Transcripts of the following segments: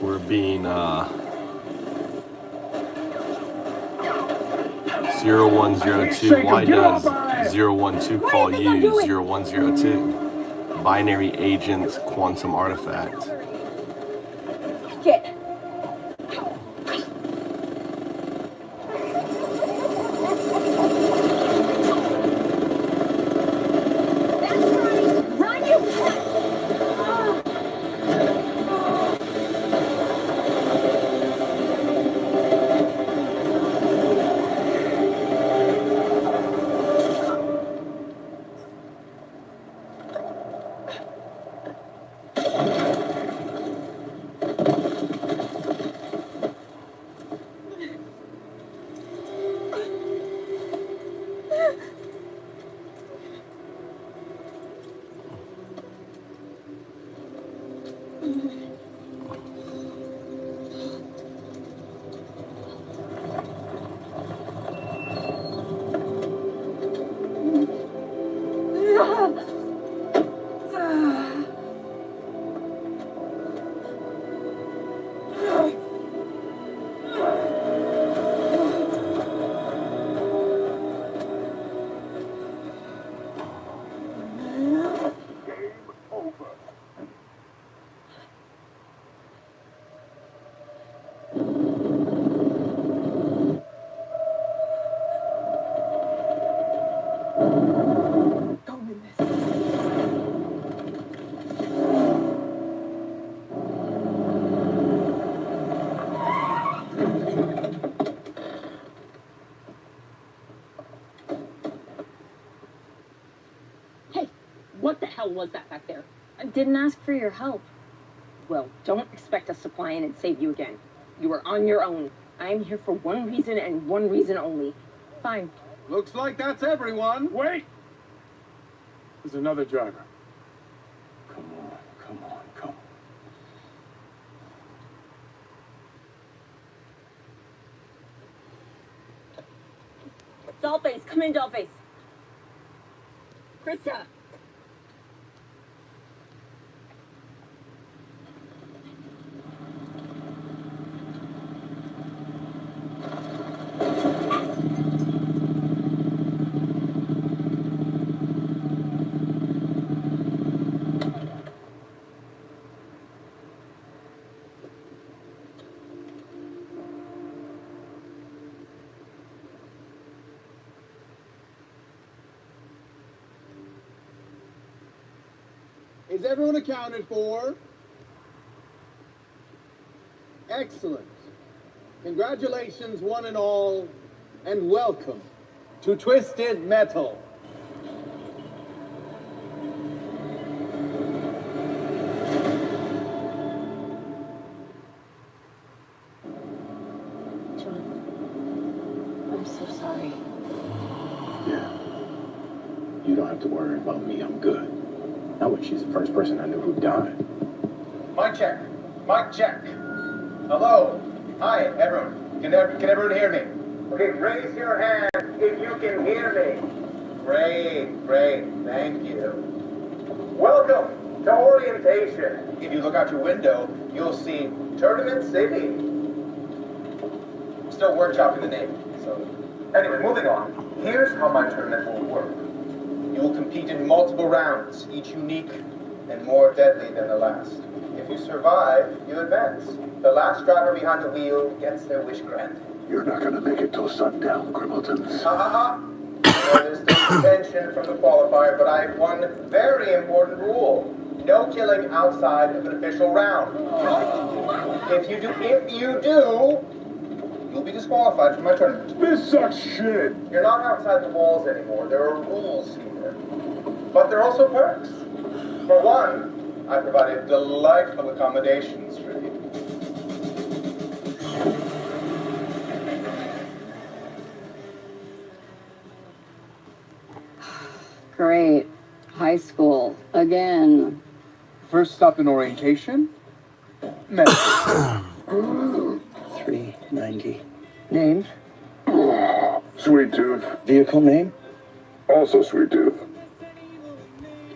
We're being 0102. Why does 012 call you 0102? Binary agents, quantum artifact. Get. What the hell was that back there? I didn't ask for your help. Well, don't expect us to fly in and save you again. You are on your own. I am here for one reason and one reason only. Fine. Looks like that's everyone. Wait! There's another driver. Come on, come on, come on. Dollface, come in, Dollface. Krista. Is everyone accounted for? Excellent. Congratulations, one and all, and welcome to Twisted Metal. John, I'm so sorry. Yeah. You don't have to worry about me. I'm good. Not when she's the first person I knew who died. Mic check. Mic check. Hello. Hi, everyone. Can everyone hear me? Okay, raise your hand if you can hear me. Great. Thank you. Welcome to orientation. If you look out your window, you'll see Tournament City. Still workshopping the name. So, anyway, moving on. Here's how my tournament will work. You will compete in multiple rounds, each unique and more deadly than the last. If you survive, you advance. The last driver behind the wheel gets their wish granted. You're not gonna make it till sundown, Grimmletons. There's still contention from the qualifier, but I have one very important rule. No killing outside of an official round. If you do, you'll be disqualified from my tournament. This sucks shit! You're not outside the walls anymore. There are rules here. But there are also perks. For one, I provided delightful accommodations for you. Great. High school. Again. First stop in orientation? Medicine. 390. Name? Sweet Tooth. Vehicle name? Also Sweet Tooth.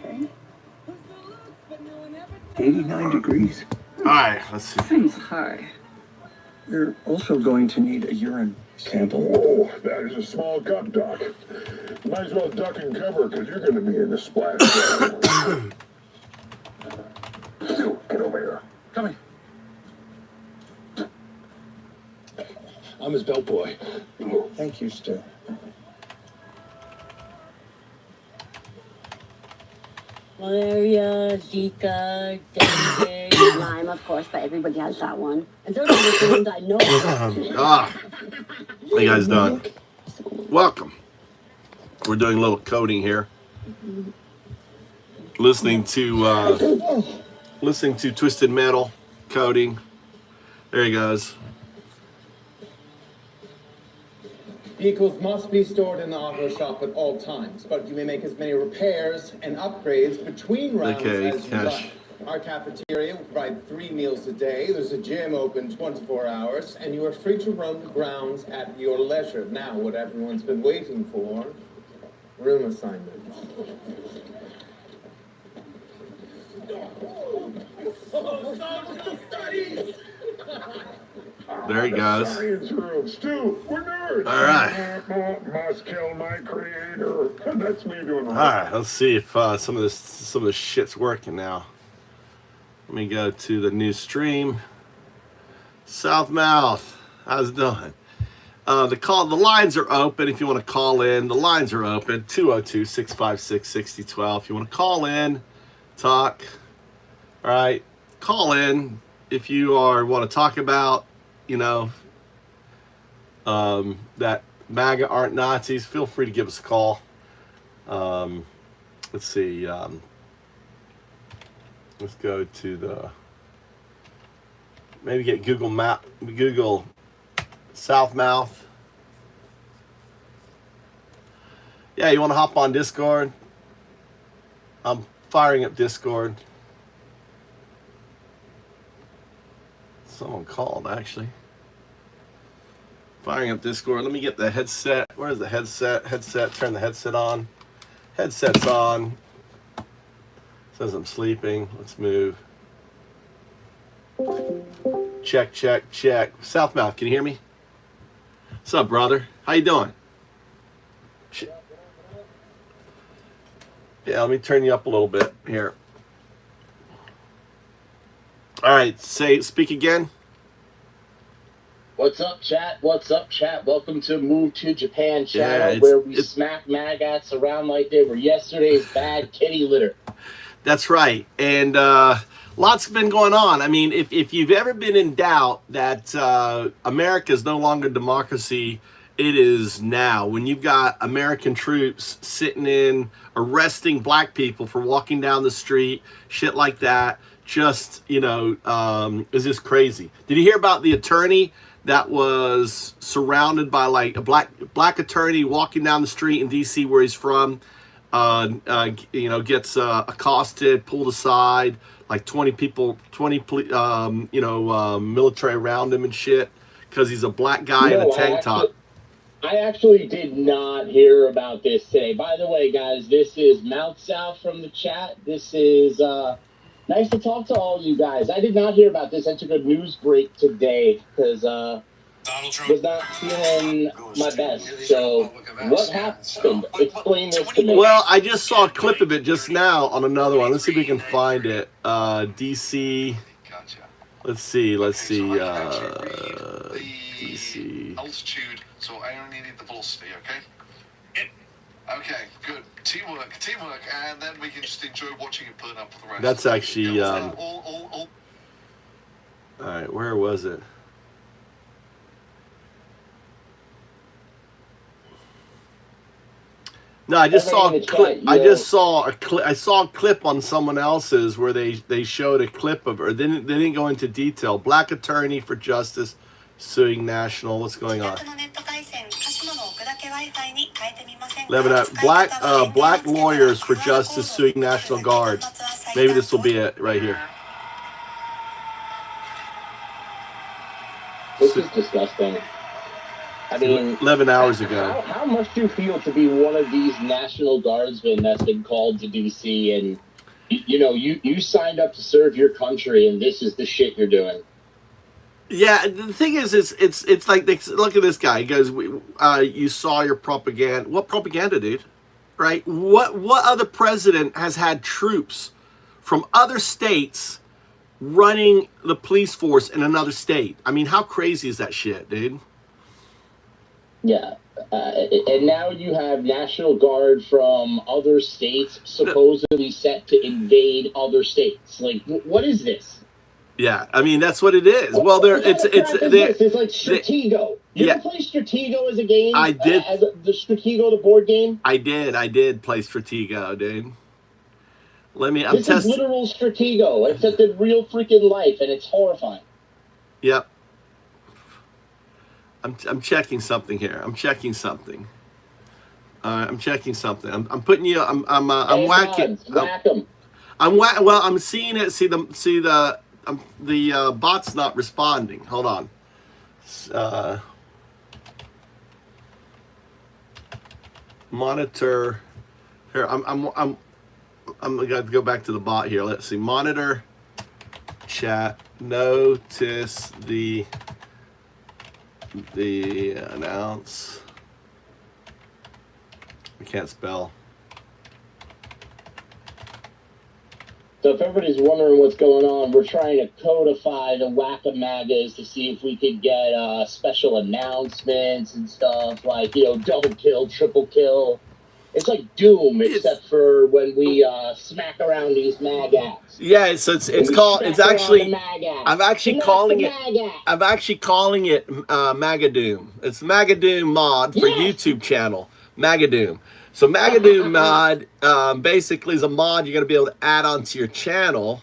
Okay. 89 degrees. right, let's see. Seems hard. You're also going to need a urine sample. Whoa, that is a small cup, Doc. Might as well duck and cover, because you're going to be in the splash zone. Stu, get over here. Come here. I'm his bellboy. Thank you, Stu. Malaria, Zika, dengue, Lyme, of course, but everybody has that one. And those are the ones I know. How you guys doing? Welcome. We're doing a little coding here. Listening to Twisted Metal coding. There he goes. Vehicles must be stored in the auto shop at all times, but you may make as many repairs and upgrades between rounds as you like. Our cafeteria will provide 3 meals a day. There's a gym open 24 hours, and you are free to roam the grounds at your leisure. Now, what everyone's been waiting for, room assignments. There he goes. Science room. Stu, we're nerds. All right. Must kill my creator. That's me doing All right. Let's see if some of this shit's working now. Let me go to the new stream. Southmouth, how's it doing? The lines are open if you want to call in. The lines are open. 202-656-6012. If you want to call in, talk. All right. Call in if you want to talk about, that MAGA aren't Nazis. Feel free to give us a call. Let's see. Let's go to maybe get Google Southmouth. Yeah, you want to hop on Discord? I'm firing up Discord. Someone called, actually. Firing up Discord. Let me get the headset. Where's the headset? Turn the headset on. Headset's on. Says I'm sleeping. Let's move. Check. Southmouth, can you hear me? What's up, brother? How you doing? Yeah, let me turn you up a little bit here. All right, speak again. What's up, chat? Welcome to Move2Japan channel, where we smack maggots around like they were yesterday's bad kitty litter. That's right. And lots been going on. I mean, if you've ever been in doubt that America is no longer democracy, it is now. When you've got American troops sitting in, arresting black people for walking down the street, shit like that, just, is just crazy. Did you hear about the attorney that was surrounded by like a black attorney walking down the street in DC where he's from, gets accosted, pulled aside, like 20 military around him and shit, because he's a black guy in a tank top. I actually did not hear about this today. By the way, guys, this is Mount South from the chat. This is nice to talk to all you guys. I did not hear about this. I took a news break today because was not feeling my best. So what happened? Explain this to me. Well, I just saw a clip of it just now on another one. Let's see if we can find it. DC. Let's see. DC. Altitude, so I only need the velocity, okay? Okay, good. Teamwork, and then we can just enjoy watching it burn up for the rest. That's actually, all right, where was it? No, I just saw a clip. I saw a clip on someone else's where they showed a clip of her. They didn't go into detail. Black attorney for justice suing national. What's going on? Black lawyers for justice suing National Guard. Maybe this will be it right here. This is disgusting. I mean, 11 hours ago. How much do you feel to be one of these National Guardsmen that's been called to DC and, You signed up to serve your country, and this is the shit you're doing. Yeah, the thing is, it's like, look at this guy. He goes, you saw your propaganda. What propaganda, dude? Right? What other president has had troops from other states running the police force in another state? I mean, how crazy is that shit, dude? Yeah. And now you have National Guard from other states supposedly set to invade other states. Like, what is this? Yeah, I mean, that's what it is. Well, it's like Stratego. You ever play Stratego as a game? I did. As the Stratego, the board game? I did play Stratego, dude. This is literal Stratego, except in real freaking life, and it's horrifying. Yep. I'm checking something here. I'm checking something. I'm checking something. I'm putting you. I'm whacking. Whack 'em. Well, I'm seeing it. See the bot's not responding. Hold on. Monitor. Here, I'm gonna go back to the bot here. Let's see. Monitor. Chat. Notice the announce. I can't spell. So if everybody's wondering what's going on, we're trying to codify the Whack-A-Magas to see if we could get special announcements and stuff like, double kill, triple kill. It's like Doom, except for when we smack around these magas. Yeah, so it's actually I'm actually calling it Magadoom. It's Magadoom mod for YouTube channel. Magadoom. So Magadoom mod basically is a mod you're going to be able to add onto your channel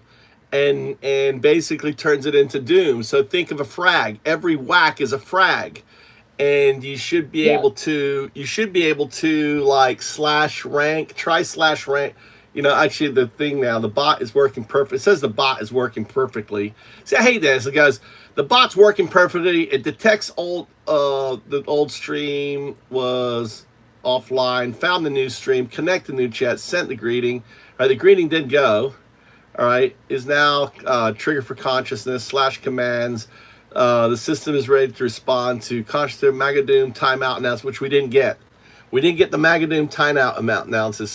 and basically turns it into Doom. So think of a frag. Every whack is a frag. And you should be able to like try slash rank. Actually the thing now, the bot is working perfect. It says the bot is working perfectly. See, I hate this. It goes, the bot's working perfectly. It detects the old stream was offline, found the new stream, connect the new chat, sent the greeting. All right, the greeting did go. All right, is now trigger for consciousness / commands. The system is ready to respond to conscious Magadoom timeout announcements, which we didn't get. We didn't get the Magadoom timeout announcements.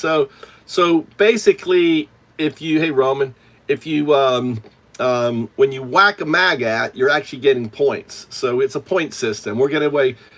So basically, hey Roman, if you when you whack a magat, you're actually getting points. So it's a point system.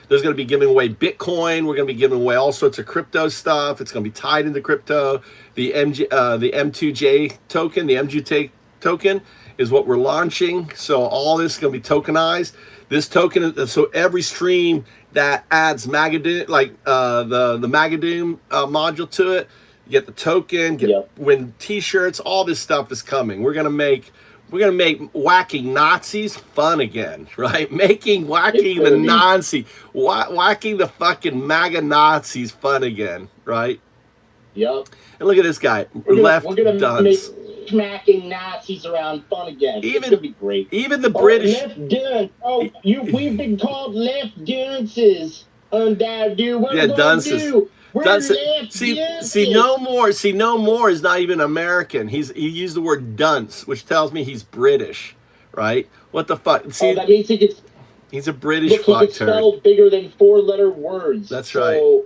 There's going to be giving away Bitcoin. We're going to be giving away all sorts of crypto stuff. It's going to be tied into crypto. The M2J token, the MGT token is what we're launching. So all this is going to be tokenized. This token, so every stream that adds Magadoom, like the Magadoom module to it, you get the token, win T-shirts. All this stuff is coming. We're gonna make whacking Nazis fun again, right? Whacking the Nazi, whacking the fucking MAGA Nazis fun again, right? Yep. And look at this guy, we're gonna dunce. Make smacking Nazis around fun again. It's gonna be great. Even the British. Left dance. We've been called left dances. What are we gonna do? See, no more is not even American. He used the word dunce, which tells me he's British, right? What the fuck? See, that means he's a British fuck turd. Spell bigger than 4-letter words. That's right. All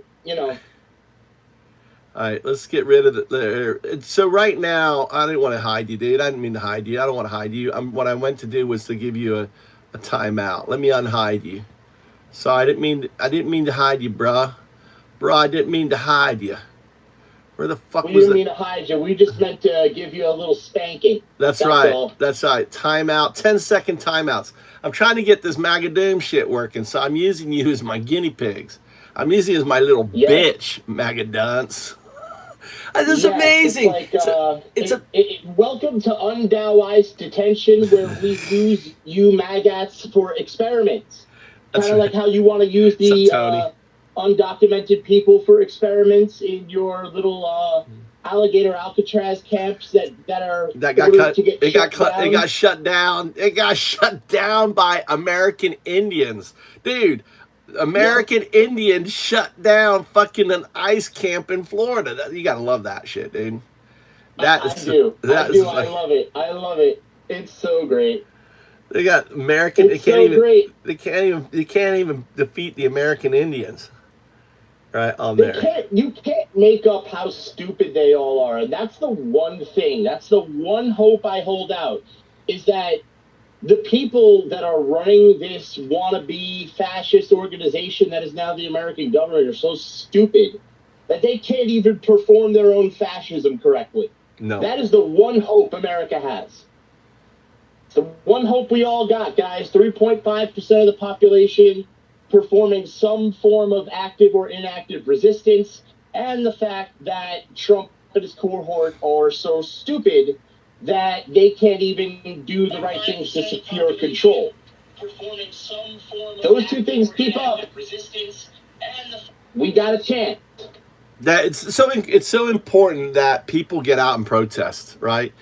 right, let's get rid of it. So right now, I didn't want to hide you, dude. I didn't mean to hide you. I don't want to hide you. What I went to do was to give you a timeout. Let me unhide you. So I didn't mean to hide you, bruh. Bro, I didn't mean to hide you. Where the fuck was that? We didn't mean to hide you. We just meant to give you a little spanking. That's right. All. That's right. Timeout. 10-second timeouts. I'm trying to get this Magadoom shit working, so I'm using you as my guinea pigs. I'm using you as my little bitch, Magadunce. This is amazing. Welcome to Undow Ice Detention, where we use you maggots for experiments. Kind of like how you want to use the undocumented people for experiments in your little alligator Alcatraz camps that got shut down. It got shut down by American Indians, dude. American Indians shut down fucking an ice camp in Florida. You gotta love that shit, dude. That I is, do. that I is do. like, I love it. I love it. It's so great. they got American. It's so great. They can't even defeat the American Indians, right on They there. can't. You can't make up how stupid they all are, and that's the one thing. That's the one hope I hold out, is that the people that are running this wannabe fascist organization that is now the American government are so stupid that they can't even perform their own fascism correctly. No. That is the one hope America has. It's the one hope we all got, guys. 3.5% of the population performing some form of active or inactive resistance, and the fact that Trump and his cohort are so stupid that they can't even do the right things to secure control. Those two things keep up. We got a chance. That it's so important that people get out and protest, right?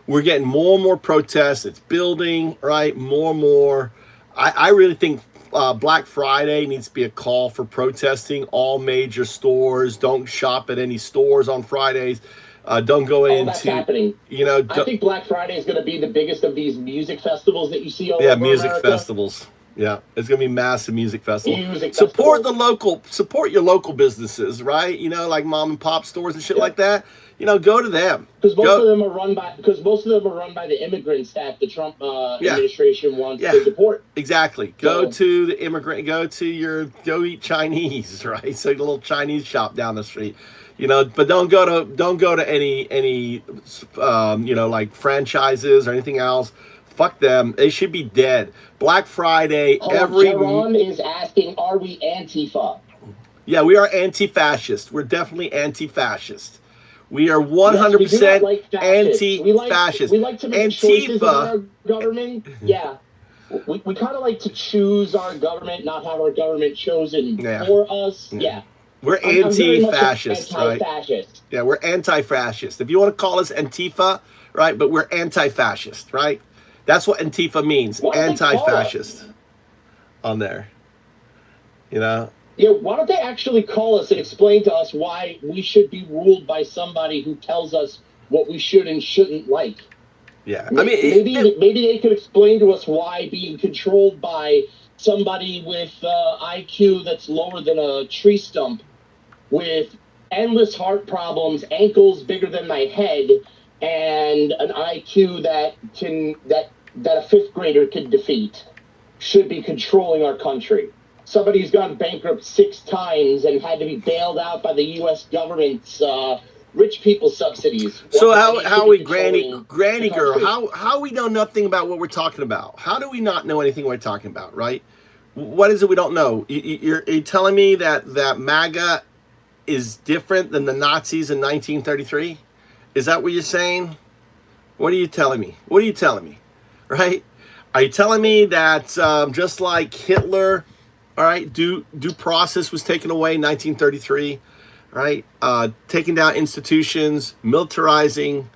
We're getting more and more protests. It's building, right? More and more. I really think Black Friday needs to be a call for protesting. All major stores, don't shop at any stores on Fridays. Don't go into. That's happening. I think Black Friday is going to be the biggest of these music festivals that you see all over music America. Festivals. Yeah, it's gonna be massive music festival. Support your local businesses, right? Like mom and pop stores and shit like that. Go to them. Because most of them are run by the immigrants that the Trump administration wants to deport. Exactly. Go to the immigrant. Go eat Chinese, right? So a little Chinese shop down the street. But don't go to any like franchises or anything else. Fuck them. They should be dead. Black Friday, Sharon is asking, are we Antifa? Yeah, we are anti-fascist. We're definitely anti-fascist. We are 100% anti-fascist. We like to make choices in our government. Yeah. We kind of like to choose our government, not have our government chosen for us. Yeah. We're anti-fascist, right? Yeah, we're anti-fascist. If you want to call us Antifa, right? But we're anti-fascist, right? That's what Antifa means, anti-fascist on there. Yeah, why don't they actually call us and explain to us why we should be ruled by somebody who tells us what we should and shouldn't like? Yeah, maybe they could explain to us why being controlled by somebody with IQ that's lower than a tree stump, with endless heart problems, ankles bigger than my head, and an IQ that a fifth grader can defeat, should be controlling our country. Somebody who's gone bankrupt 6 times and had to be bailed out by the U.S. government's rich people subsidies. So how we granny girl? How we know nothing about what we're talking about? How do we not know anything we're talking about? Right? What is it we don't know? You're telling me that MAGA is different than the Nazis in 1933? Is that what you're saying? What are you telling me? Right? Are you telling me that just like Hitler, all right, due process was taken away in 1933, right? Taking down institutions, militarizing,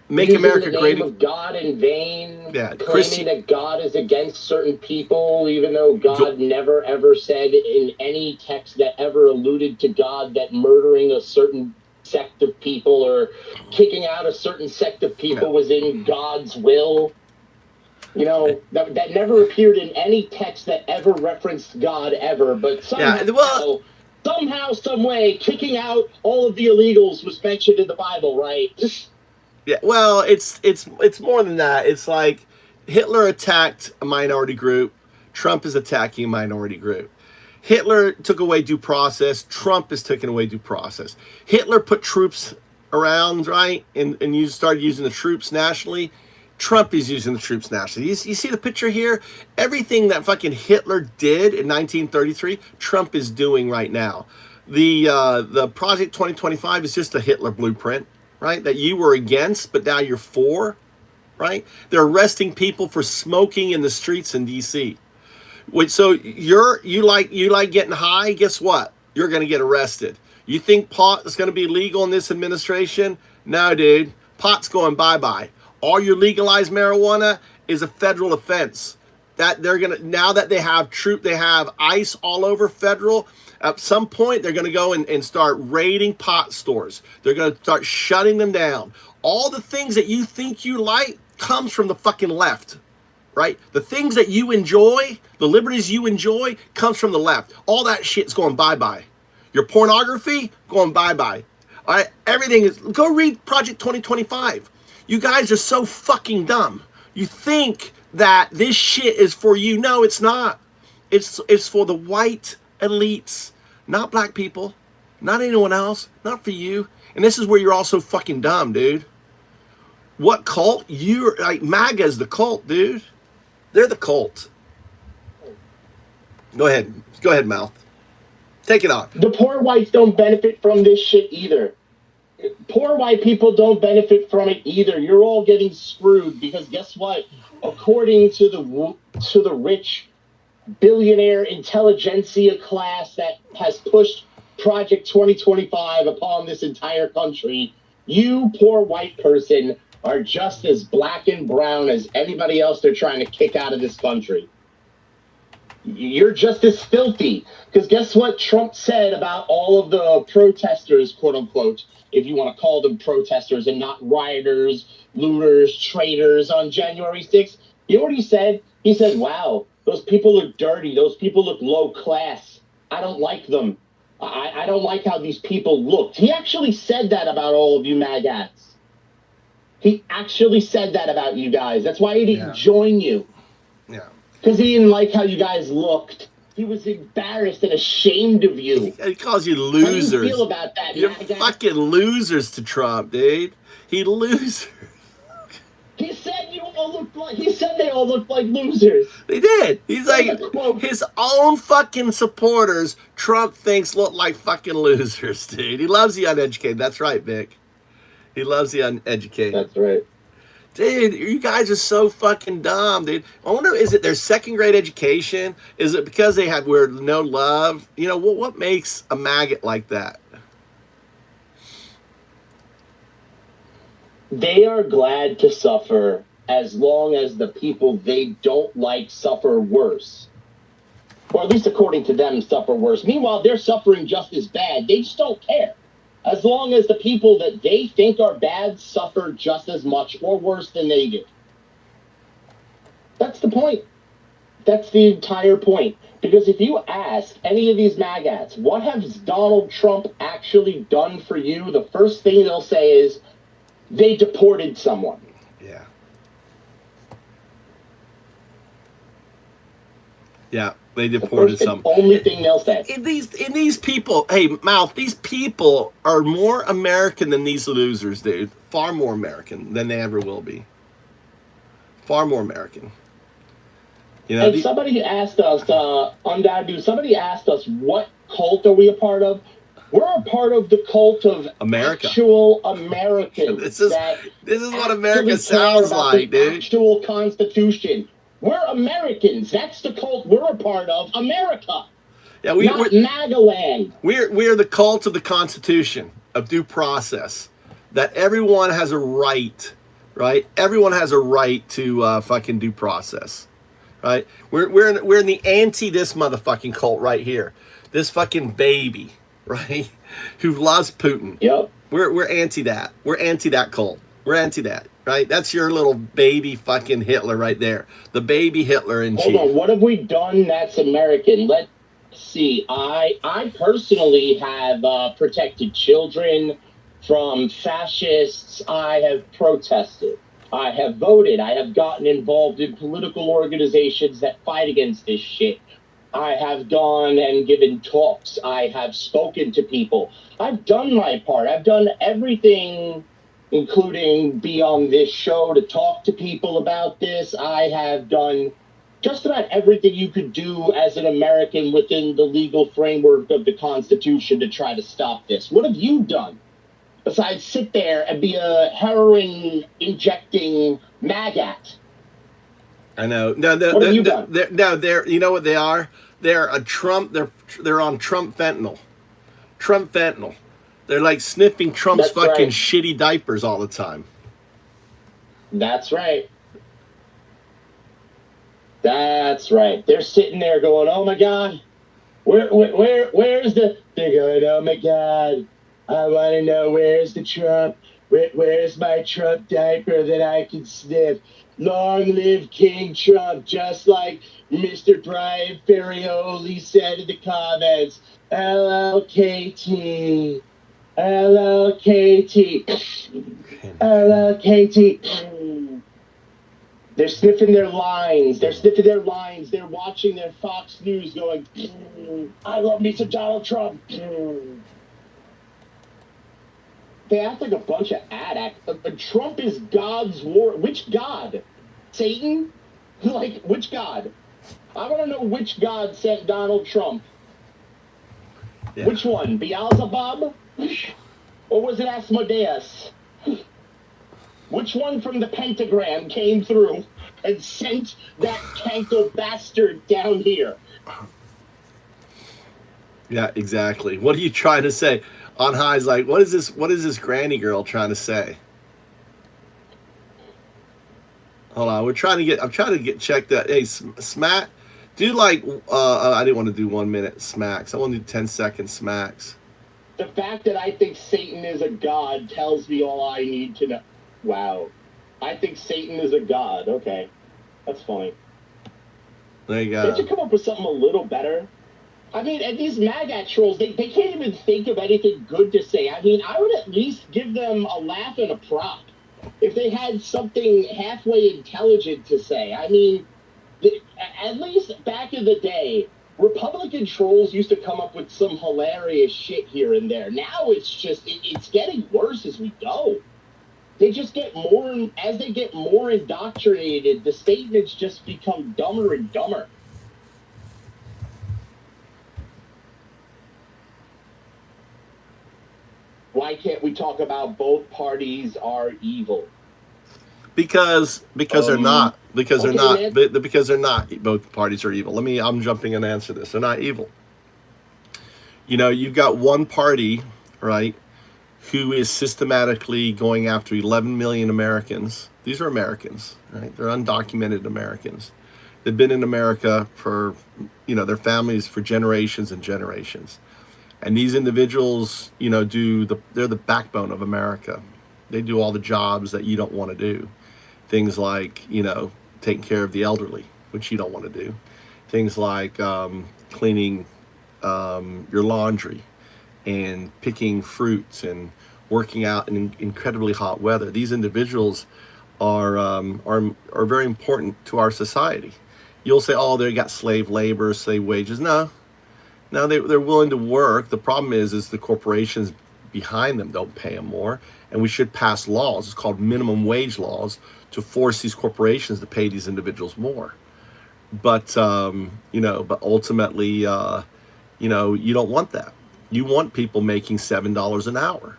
make America great. Using the name of God in vain, claiming that God is against certain people, even though God never ever said in any text that ever alluded to God that murdering a certain sect of people or kicking out a certain sect of people was in God's will. That never appeared in any text that ever referenced God ever, but somehow, some way, kicking out all of the illegals was mentioned in the Bible, right? Yeah, well, it's more than that. It's like Hitler attacked a minority group. Trump is attacking a minority group. Hitler took away due process. Trump is taking away due process. Hitler put troops around, right? And you started using the troops nationally. Trump is using the troops nationally. You see the picture here? Everything that fucking Hitler did in 1933, Trump is doing right now. The Project 2025 is just a Hitler blueprint, right? That you were against, but now you're for, right? They're arresting people for smoking in the streets in D.C. So you like getting high? Guess what? You're going to get arrested. You think pot is going to be legal in this administration? No, dude. Pot's going bye-bye. All your legalized marijuana is a federal offense. that they're gonna, now that they have ICE all over federal. At some point, they're going to go and start raiding pot stores. They're going to start shutting them down. All the things that you think you like comes from the fucking left, right? The things that you enjoy, the liberties you enjoy, comes from the left. All that shit's going bye-bye. Your pornography, going bye-bye. All right, everything is, go read Project 2025. You guys are so fucking dumb. You think that this shit is for you. No, it's not. It's for the white elites, not black people, not anyone else, not for you. And this is where you're all so fucking dumb, dude. What cult? You're like, MAGA is the cult, dude. They're the cult. Go ahead, Mouth. Take it on. The poor whites don't benefit from this shit either. Poor white people don't benefit from it either. You're all getting screwed because guess what? According to the rich billionaire intelligentsia class that has pushed Project 2025 upon this entire country, you poor white person are just as black and brown as anybody else they're trying to kick out of this country. You're just as filthy. Because guess what Trump said about all of the protesters, quote unquote, if you want to call them protesters and not rioters, looters, traitors on January 6th? You know what he said? He said, wow, those people look dirty. Those people look low class. I don't like them. I don't like how these people looked. He actually said that about all of you magats. He actually said that about you guys. That's why he didn't join you. Yeah. Because he didn't like how you guys looked. He was embarrassed and ashamed of you. He calls you losers. How do you feel about that? You're fucking losers to Trump, dude. He losers. He said you all looked like. He said they all looked like losers. They did. He's like, his own fucking supporters, Trump thinks look like fucking losers, dude. He loves the uneducated. That's right, Vic. He loves the uneducated. That's right. Dude, you guys are so fucking dumb, dude. I wonder, is it their second grade education? Is it because they have no love? You know, what makes a maggot like that? They are glad to suffer as long as the people they don't like suffer worse. Or at least according to them, suffer worse. Meanwhile, they're suffering just as bad. They just don't care. As long as the people that they think are bad suffer just as much or worse than they do. That's the point. That's the entire point. Because if you ask any of these magats, what has Donald Trump actually done for you? The first thing they'll say is, they deported someone. Yeah. Yeah, they deported someone. The only thing they'll say. In these people, hey, Mouth, these people are more American than these losers, dude. Far more American than they ever will be. Far more American. You know, and somebody asked us, Undoubtedly, somebody asked us, what cult are we a part of? We're a part of the cult of America. Actual Americans. This is what America sounds like, dude. Actual Constitution. We're Americans. That's the cult we're a part of. America. Yeah, not MAGA-land. We're the cult of the Constitution, of due process. That everyone has a right, right? Everyone has a right to fucking due process, right? We're in the anti this motherfucking cult right here. This fucking baby. Right, who loves Putin. Yep. We're anti that. We're anti that cult. We're anti that. Right. That's your little baby fucking Hitler right there. The baby Hitler in chief. Hold on. What have we done that's American? Let's see. I personally have protected children from fascists. I have protested. I have voted. I have gotten involved in political organizations that fight against this shit. I have gone and given talks. I have spoken to people. I've done my part. I've done everything, including be on this show to talk to people about this. I have done just about everything you could do as an American within the legal framework of the Constitution to try to stop this. What have you done besides sit there and be a heroin-injecting maggot? I know. No, they're you know what they are? They're a Trump. They're on Trump fentanyl. Trump fentanyl. They're like sniffing Trump's fucking shitty diapers all the time. That's right. That's That's right. They're sitting there going, "Oh my God, where's the?" They're going, "Oh my God, I want to know where's the Trump? Where's my Trump diaper that I can sniff? Long live King Trump," just like Mr. Brian Ferrioli said in the comments. LLKT. LLKT. LLKT. They're sniffing their lines. They're sniffing their lines. They're watching their Fox News going, "I love me some Donald Trump." They act like a bunch of addicts. Trump is God's war. Which God? Satan? Like, which God? I want to know which God sent Donald Trump. Yeah. Which one? Beelzebub? Or was it Asmodeus? Which one from the pentagram came through and sent that canker bastard down here? Yeah, exactly. What are you trying to say? On High's like, what is this granny girl trying to say? Hold on, I'm trying to get checked out. Hey, Smack, do like, I didn't want to do 1 minute smacks. I want to do 10-second smacks. The fact that I think Satan is a god tells me all I need to know. Wow. I think Satan is a god. Okay. That's funny. There you go. Can't you come up with something a little better? I mean, and these MAGA trolls, they can't even think of anything good to say. I mean, I would at least give them a laugh and a prop if they had something halfway intelligent to say. I mean, at least back in the day, Republican trolls used to come up with some hilarious shit here and there. Now it's just, it's getting worse as we go. They just get more, as they get more indoctrinated, the statements just become dumber and dumber. Why can't we talk about both parties are evil? Because they're not. Because they're not. Because they're not. Both parties are evil. I'm jumping in and answer this. They're not evil. You know, you've got one party, right, who is systematically going after 11 million Americans. These are Americans, right? They're undocumented Americans. They've been in America for, you know, their families for generations and generations. And these individuals, you know, they're the backbone of America. They do all the jobs that you don't want to do. Things like, you know, taking care of the elderly, which you don't want to do. Things like cleaning your laundry and picking fruits and working out in incredibly hot weather. These individuals are very important to our society. You'll say, oh, they got slave labor, slave wages. No, they're willing to work. The problem is the corporations behind them don't pay them more, and we should pass laws. It's called minimum wage laws to force these corporations to pay these individuals more. But you know, but ultimately, you know, you don't want that. You want people making $7 an hour.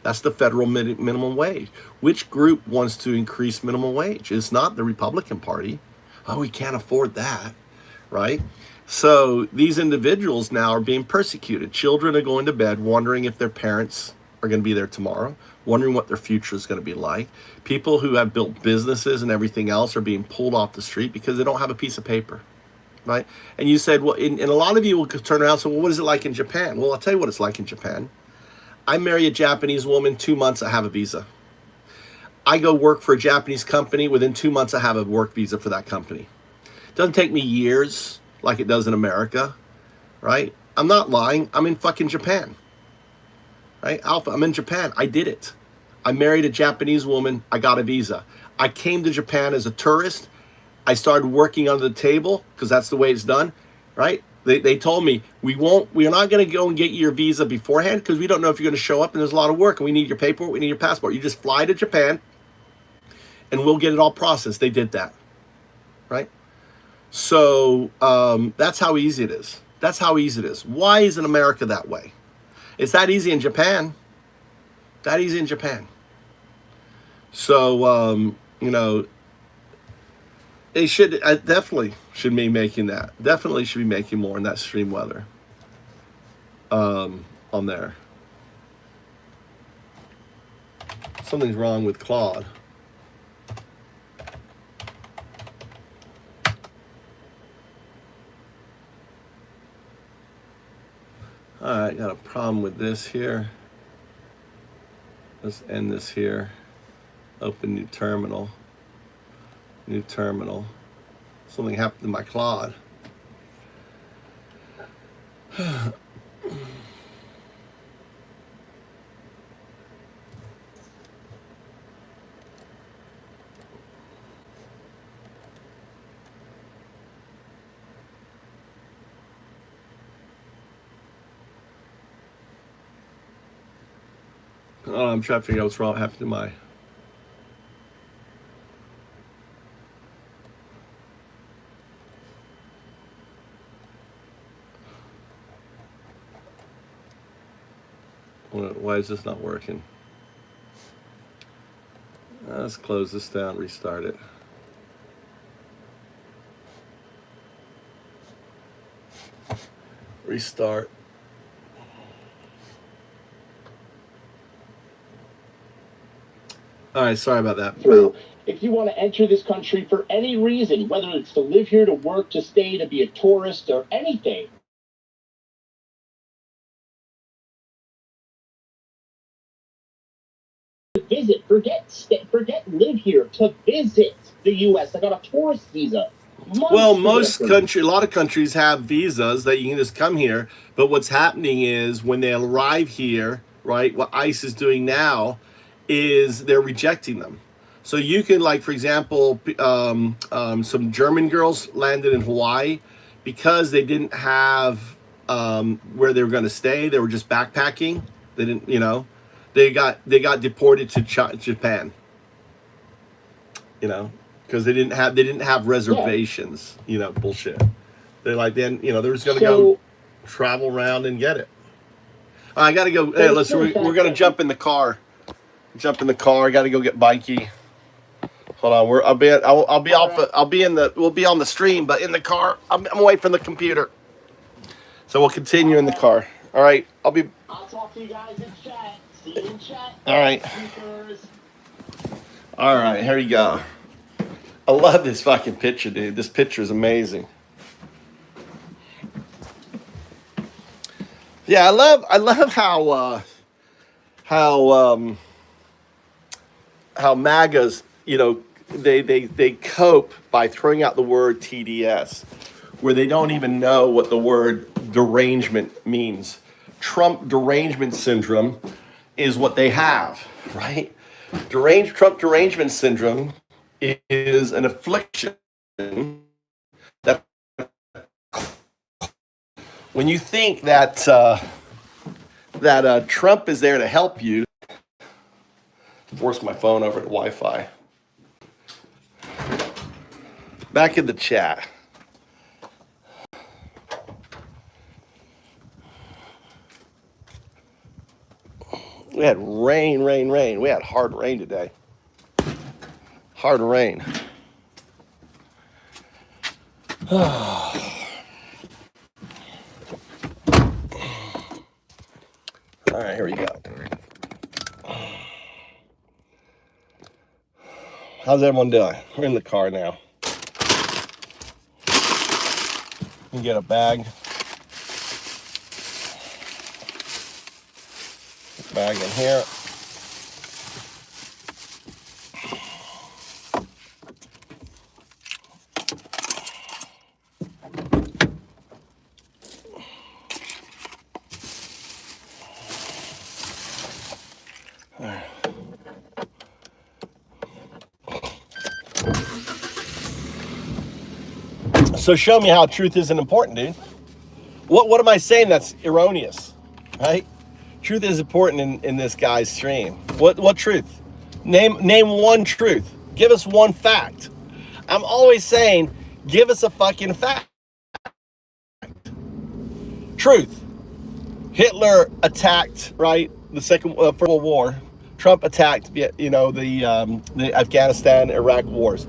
That's the federal minimum wage. Which group wants to increase minimum wage? It's not the Republican Party. Oh, we can't afford that, right? So these individuals now are being persecuted. Children are going to bed wondering if their parents are going to be there tomorrow, wondering what their future is going to be like. People who have built businesses and everything else are being pulled off the street because they don't have a piece of paper, right? And you said, well, and a lot of you will turn around and say, well, what is it like in Japan? Well, I'll tell you what it's like in Japan. I marry a Japanese woman, 2 months, I have a visa. I go work for a Japanese company. Within 2 months, I have a work visa for that company. It doesn't take me years like it does in America, right? I'm not lying. I'm in fucking Japan, right? Alpha, I'm in Japan. I did it. I married a Japanese woman. I got a visa. I came to Japan as a tourist. I started working under the table because that's the way it's done, right? They told me, we are not going to go and get your visa beforehand because we don't know if you're going to show up and there's a lot of work and we need your paperwork, we need your passport. You just fly to Japan and we'll get it all processed. They did that, right? So that's how easy it is. That's how easy it is. Why isn't America that way? It's that easy in Japan. That easy in Japan. So, you know, they should, definitely should be making that. Definitely should be making more in that extreme weather on there. Something's wrong with Claude. All right, got a problem with this here. Let's end this here. Open new terminal. New terminal. Something happened to my Claude. Oh, I'm trying to figure out what's wrong. What happened to my. Why is this not working? Let's close this down, restart it. Restart. All right, sorry about that. Through. If you want to enter this country for any reason, whether it's to live here, to work, to stay, to be a tourist, or anything, to visit, forget live here, to visit the U.S. I got a tourist visa. Well, most countries, a lot of countries have visas that you can just come here. But what's happening is when they arrive here, right, what ICE is doing now is they're rejecting them. So you can, like, for example, some German girls landed in Hawaii because they didn't have where they were going to stay. They were just backpacking. They didn't, you know, they got deported to Japan. You know, because they didn't have reservations. You know, bullshit. They're like, then, you know, they're just going to go travel around and get it. I got to go. Hey, listen, we're going to jump in the car. Jump in the car. I got to go get Bikey. Hold on. We'll be on the stream, but in the car. I'm away from the computer. So we'll continue in the car. All right. I'll talk to you guys in chat. See you in chat. All right. All right. Here you go. I love this fucking picture, dude. This picture is amazing. Yeah, I love how MAGAs, you know, they cope by throwing out the word TDS, where they don't even know what the word derangement means. Trump derangement syndrome is what they have, right? Trump derangement syndrome is an affliction that when you think that Trump is there to help you, force my phone over to Wi-Fi. Back in the chat. We had rain. We had hard rain today. Hard rain. All right, here we go. How's everyone doing? We're in the car now. You can get a bag. Bag in here. So show me how truth isn't important, dude. What am I saying that's erroneous, right? Truth is important in this guy's stream. What truth? Name one truth. Give us one fact. I'm always saying, give us a fucking fact. Truth. Hitler attacked, right, the Second World War. Trump attacked, you know, the Afghanistan, Iraq wars.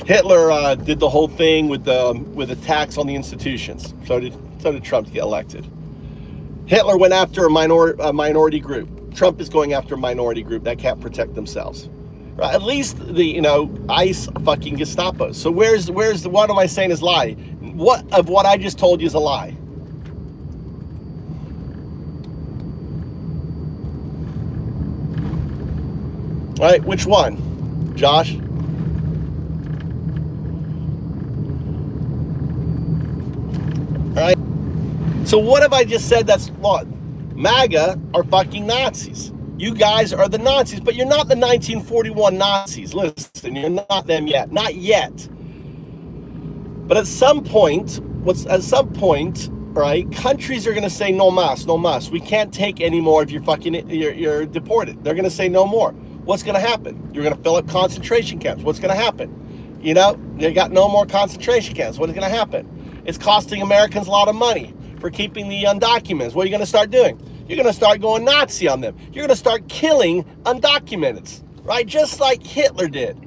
Hitler did the whole thing with attacks on the institutions. So did Trump to get elected. Hitler went after a minority group. Trump is going after a minority group that can't protect themselves. Right? At least the, you know, ICE fucking Gestapo. So where's what am I saying is lie? What of what I just told you is a lie? Right? Which one? Josh? All right. So what have I just said that's flawed? MAGA are fucking Nazis. You guys are the Nazis, but you're not the 1941 Nazis. Listen, you're not them yet. Not yet. But at some point, right, countries are going to say no mas, no mas. We can't take any more if you're deported. They're going to say no more. What's going to happen? You're going to fill up concentration camps. What's going to happen? You know, they got no more concentration camps. What is going to happen? It's costing Americans a lot of money for keeping the undocumented. What are you going to start doing? You're going to start going Nazi on them. You're going to start killing undocumented, right? Just like Hitler did.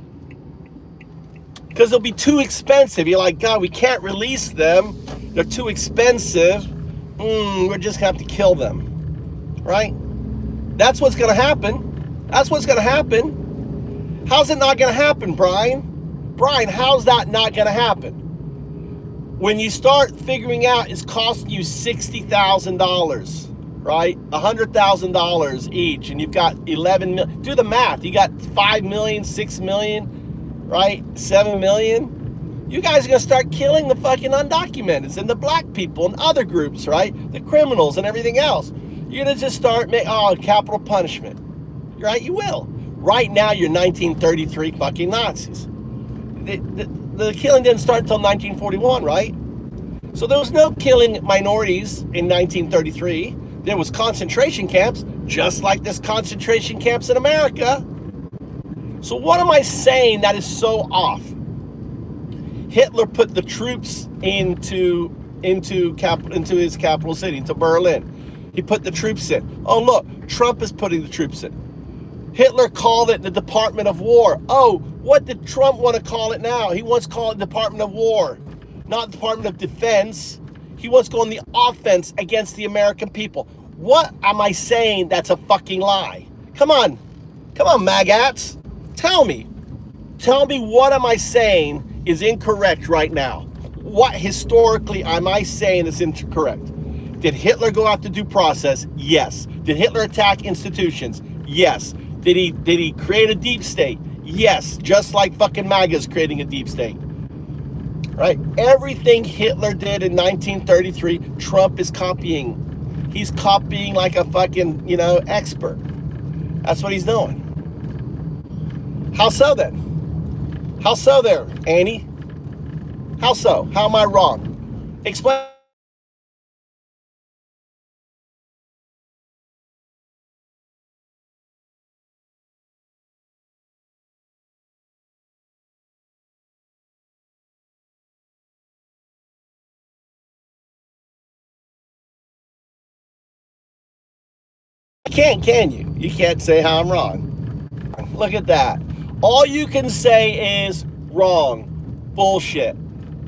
Because they'll be too expensive. You're like, God, we can't release them. They're too expensive. We're just going to have to kill them, right? That's what's going to happen. That's what's going to happen. How's it not going to happen, Brian? Brian, how's that not going to happen? When you start figuring out it's costing you $60,000, right? $100,000 each, and you've got 11 million. Do the math. You got 5 million, 6 million, right? 7 million. You guys are going to start killing the fucking undocumented and the black people and other groups, right? The criminals and everything else. You're going to just start making, capital punishment. Right? You will. Right now, you're 1933 fucking Nazis. The killing didn't start until 1941, right? So there was no killing minorities in 1933. There was concentration camps, just like this concentration camps in America. So what am I saying that is so off? Hitler put the troops into his capital city, into Berlin. He put the troops in. Oh, look, Trump is putting the troops in. Hitler called it the Department of War. Oh, what did Trump want to call it now? He wants to call it Department of War, not Department of Defense. He wants to go on the offense against the American people. What am I saying that's a fucking lie? Come on, magats. Tell me what am I saying is incorrect right now? What historically am I saying is incorrect? Did Hitler go after due process? Yes. Did Hitler attack institutions? Yes. Did he create a deep state? Yes, just like fucking MAGA's creating a deep state. Right? Everything Hitler did in 1933, Trump is copying. He's copying like a fucking, expert. That's what he's doing. How so then? How so there, Annie? How so? How am I wrong? Explain. Can you? You can't say how I'm wrong. Look at that. All you can say is wrong, bullshit,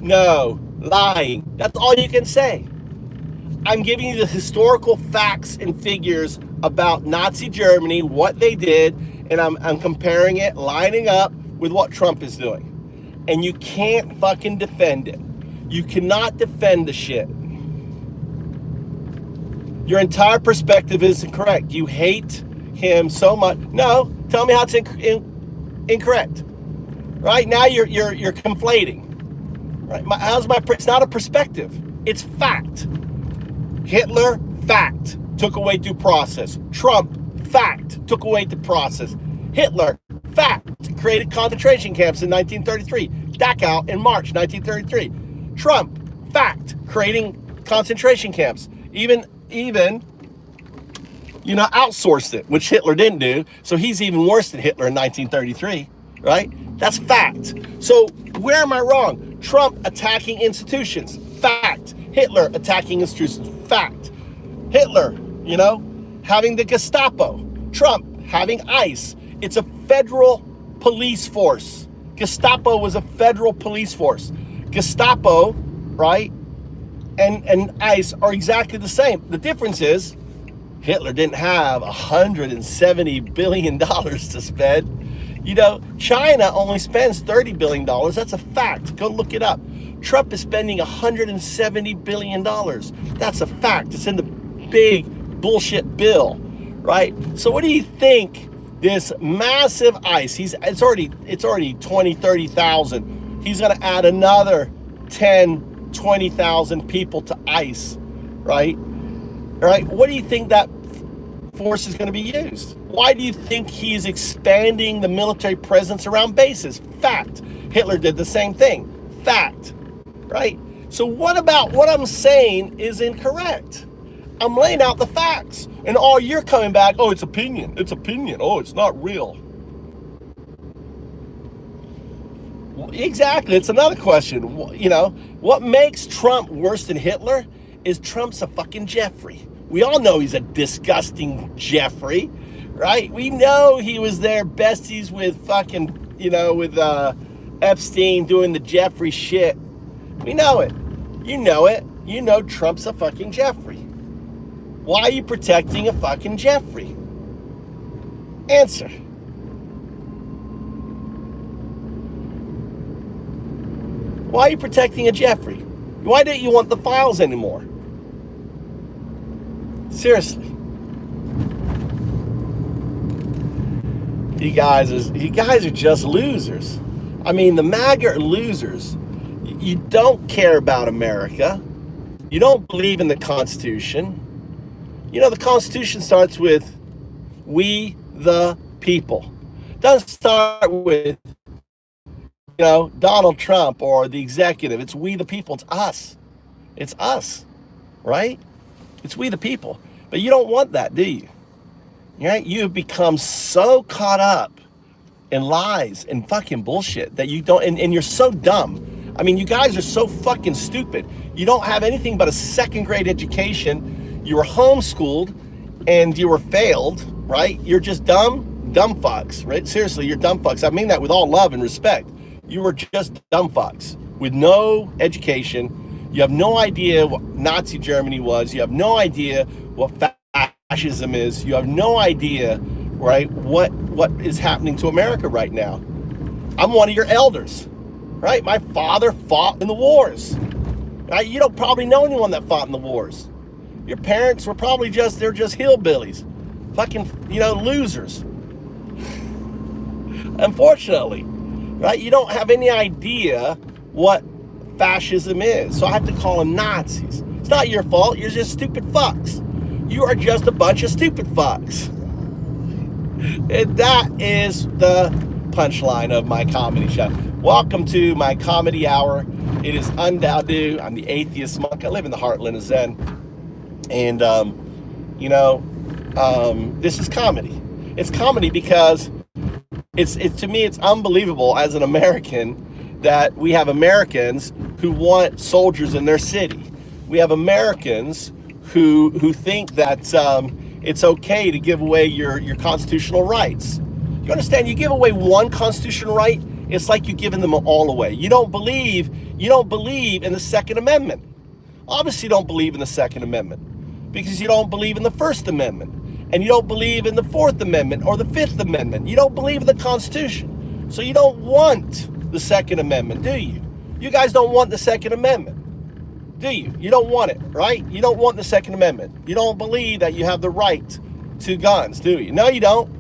no, lying. That's all you can say. I'm giving you the historical facts and figures about Nazi Germany, what they did, and I'm comparing it, lining up with what Trump is doing. And you can't fucking defend it. You cannot defend the shit. Your entire perspective is incorrect. You hate him so much. No, tell me how it's incorrect. Right now, you're conflating. Right? It's not a perspective. It's fact. Hitler, fact, took away due process. Trump, fact, took away due process. Hitler, fact, created concentration camps in 1933. Dachau in March 1933. Trump, fact, creating concentration camps. Even outsourced it, which Hitler didn't do. So he's even worse than Hitler in 1933, right? That's fact. So where am I wrong? Trump attacking institutions, fact. Hitler attacking institutions, fact. Hitler, having the Gestapo. Trump having ICE. It's a federal police force. Gestapo was a federal police force. Gestapo, right? And ICE are exactly the same. The difference is Hitler didn't have $170 billion to spend. China only spends $30 billion. That's a fact. Go look it up. Trump is spending $170 billion. That's a fact. It's in the big bullshit bill, right? So what do you think this massive ice. It's already 20, 30,000. He's going to add another 10, 20,000 people to ICE, right? Right? What do you think that force is going to be used? Why do you think he's expanding the military presence around bases? Fact. Hitler did the same thing. Fact. Right? So what about what I'm saying is incorrect? I'm laying out the facts. And all you're coming back, oh, it's opinion. It's opinion. Oh, it's not real. Exactly. It's another question. You know, what makes Trump worse than Hitler is Trump's a fucking Jeffrey. We all know he's a disgusting Jeffrey, right? We know he was there besties with fucking, you know, with Epstein doing the Jeffrey shit. We know it. You know it. You know Trump's a fucking Jeffrey. Why are you protecting a fucking Jeffrey? Answer. Why are you protecting a Jeffrey? Why don't you want the files anymore? Seriously. You guys are just losers. I mean, the MAGA are losers. You don't care about America. You don't believe in the Constitution. You know, the Constitution starts with we the people. It doesn't start with, you know, Donald Trump or the executive. It's we the people. It's us. It's us, right? It's we the people. But you don't want that, do you? Right? You have become so caught up in lies and fucking bullshit that you don't, and you're so dumb. I mean, you guys are so fucking stupid. You don't have anything but a second grade education. You were homeschooled and you were failed, right? You're just dumb fucks, right? Seriously, you're dumb fucks. I mean that with all love and respect. You were just dumb fucks with no education. You have no idea what Nazi Germany was. You have no idea what fascism is. You have no idea, right, what is happening to America right now. I'm one of your elders, right? My father fought in the wars. Right? You don't probably know anyone that fought in the wars. Your parents were probably they're just hillbillies. Fucking, you know, losers. Unfortunately, right? You don't have any idea what fascism is. So I have to call them Nazis. It's not your fault. You're just stupid fucks. You are just a bunch of stupid fucks. And that is the punchline of my comedy show. Welcome to my comedy hour. It is Undowdu. I'm the atheist monk. I live in the heartland of Zen. And, you know, this is comedy. It's comedy because it's to me, it's unbelievable as an American that we have Americans who want soldiers in their city. We have Americans who think that it's okay to give away your constitutional rights. You understand? You give away one constitutional right, it's like you're giving them all away. You don't believe in the Second Amendment. Obviously, you don't believe in the Second Amendment because you don't believe in the First Amendment, and you don't believe in the Fourth Amendment or the Fifth Amendment. You don't believe in the Constitution, so you don't want the Second Amendment, do you? You guys don't want the Second Amendment, do you? You don't want it, right? You don't want the Second Amendment. You don't believe that you have the right to guns, do you? No, you don't.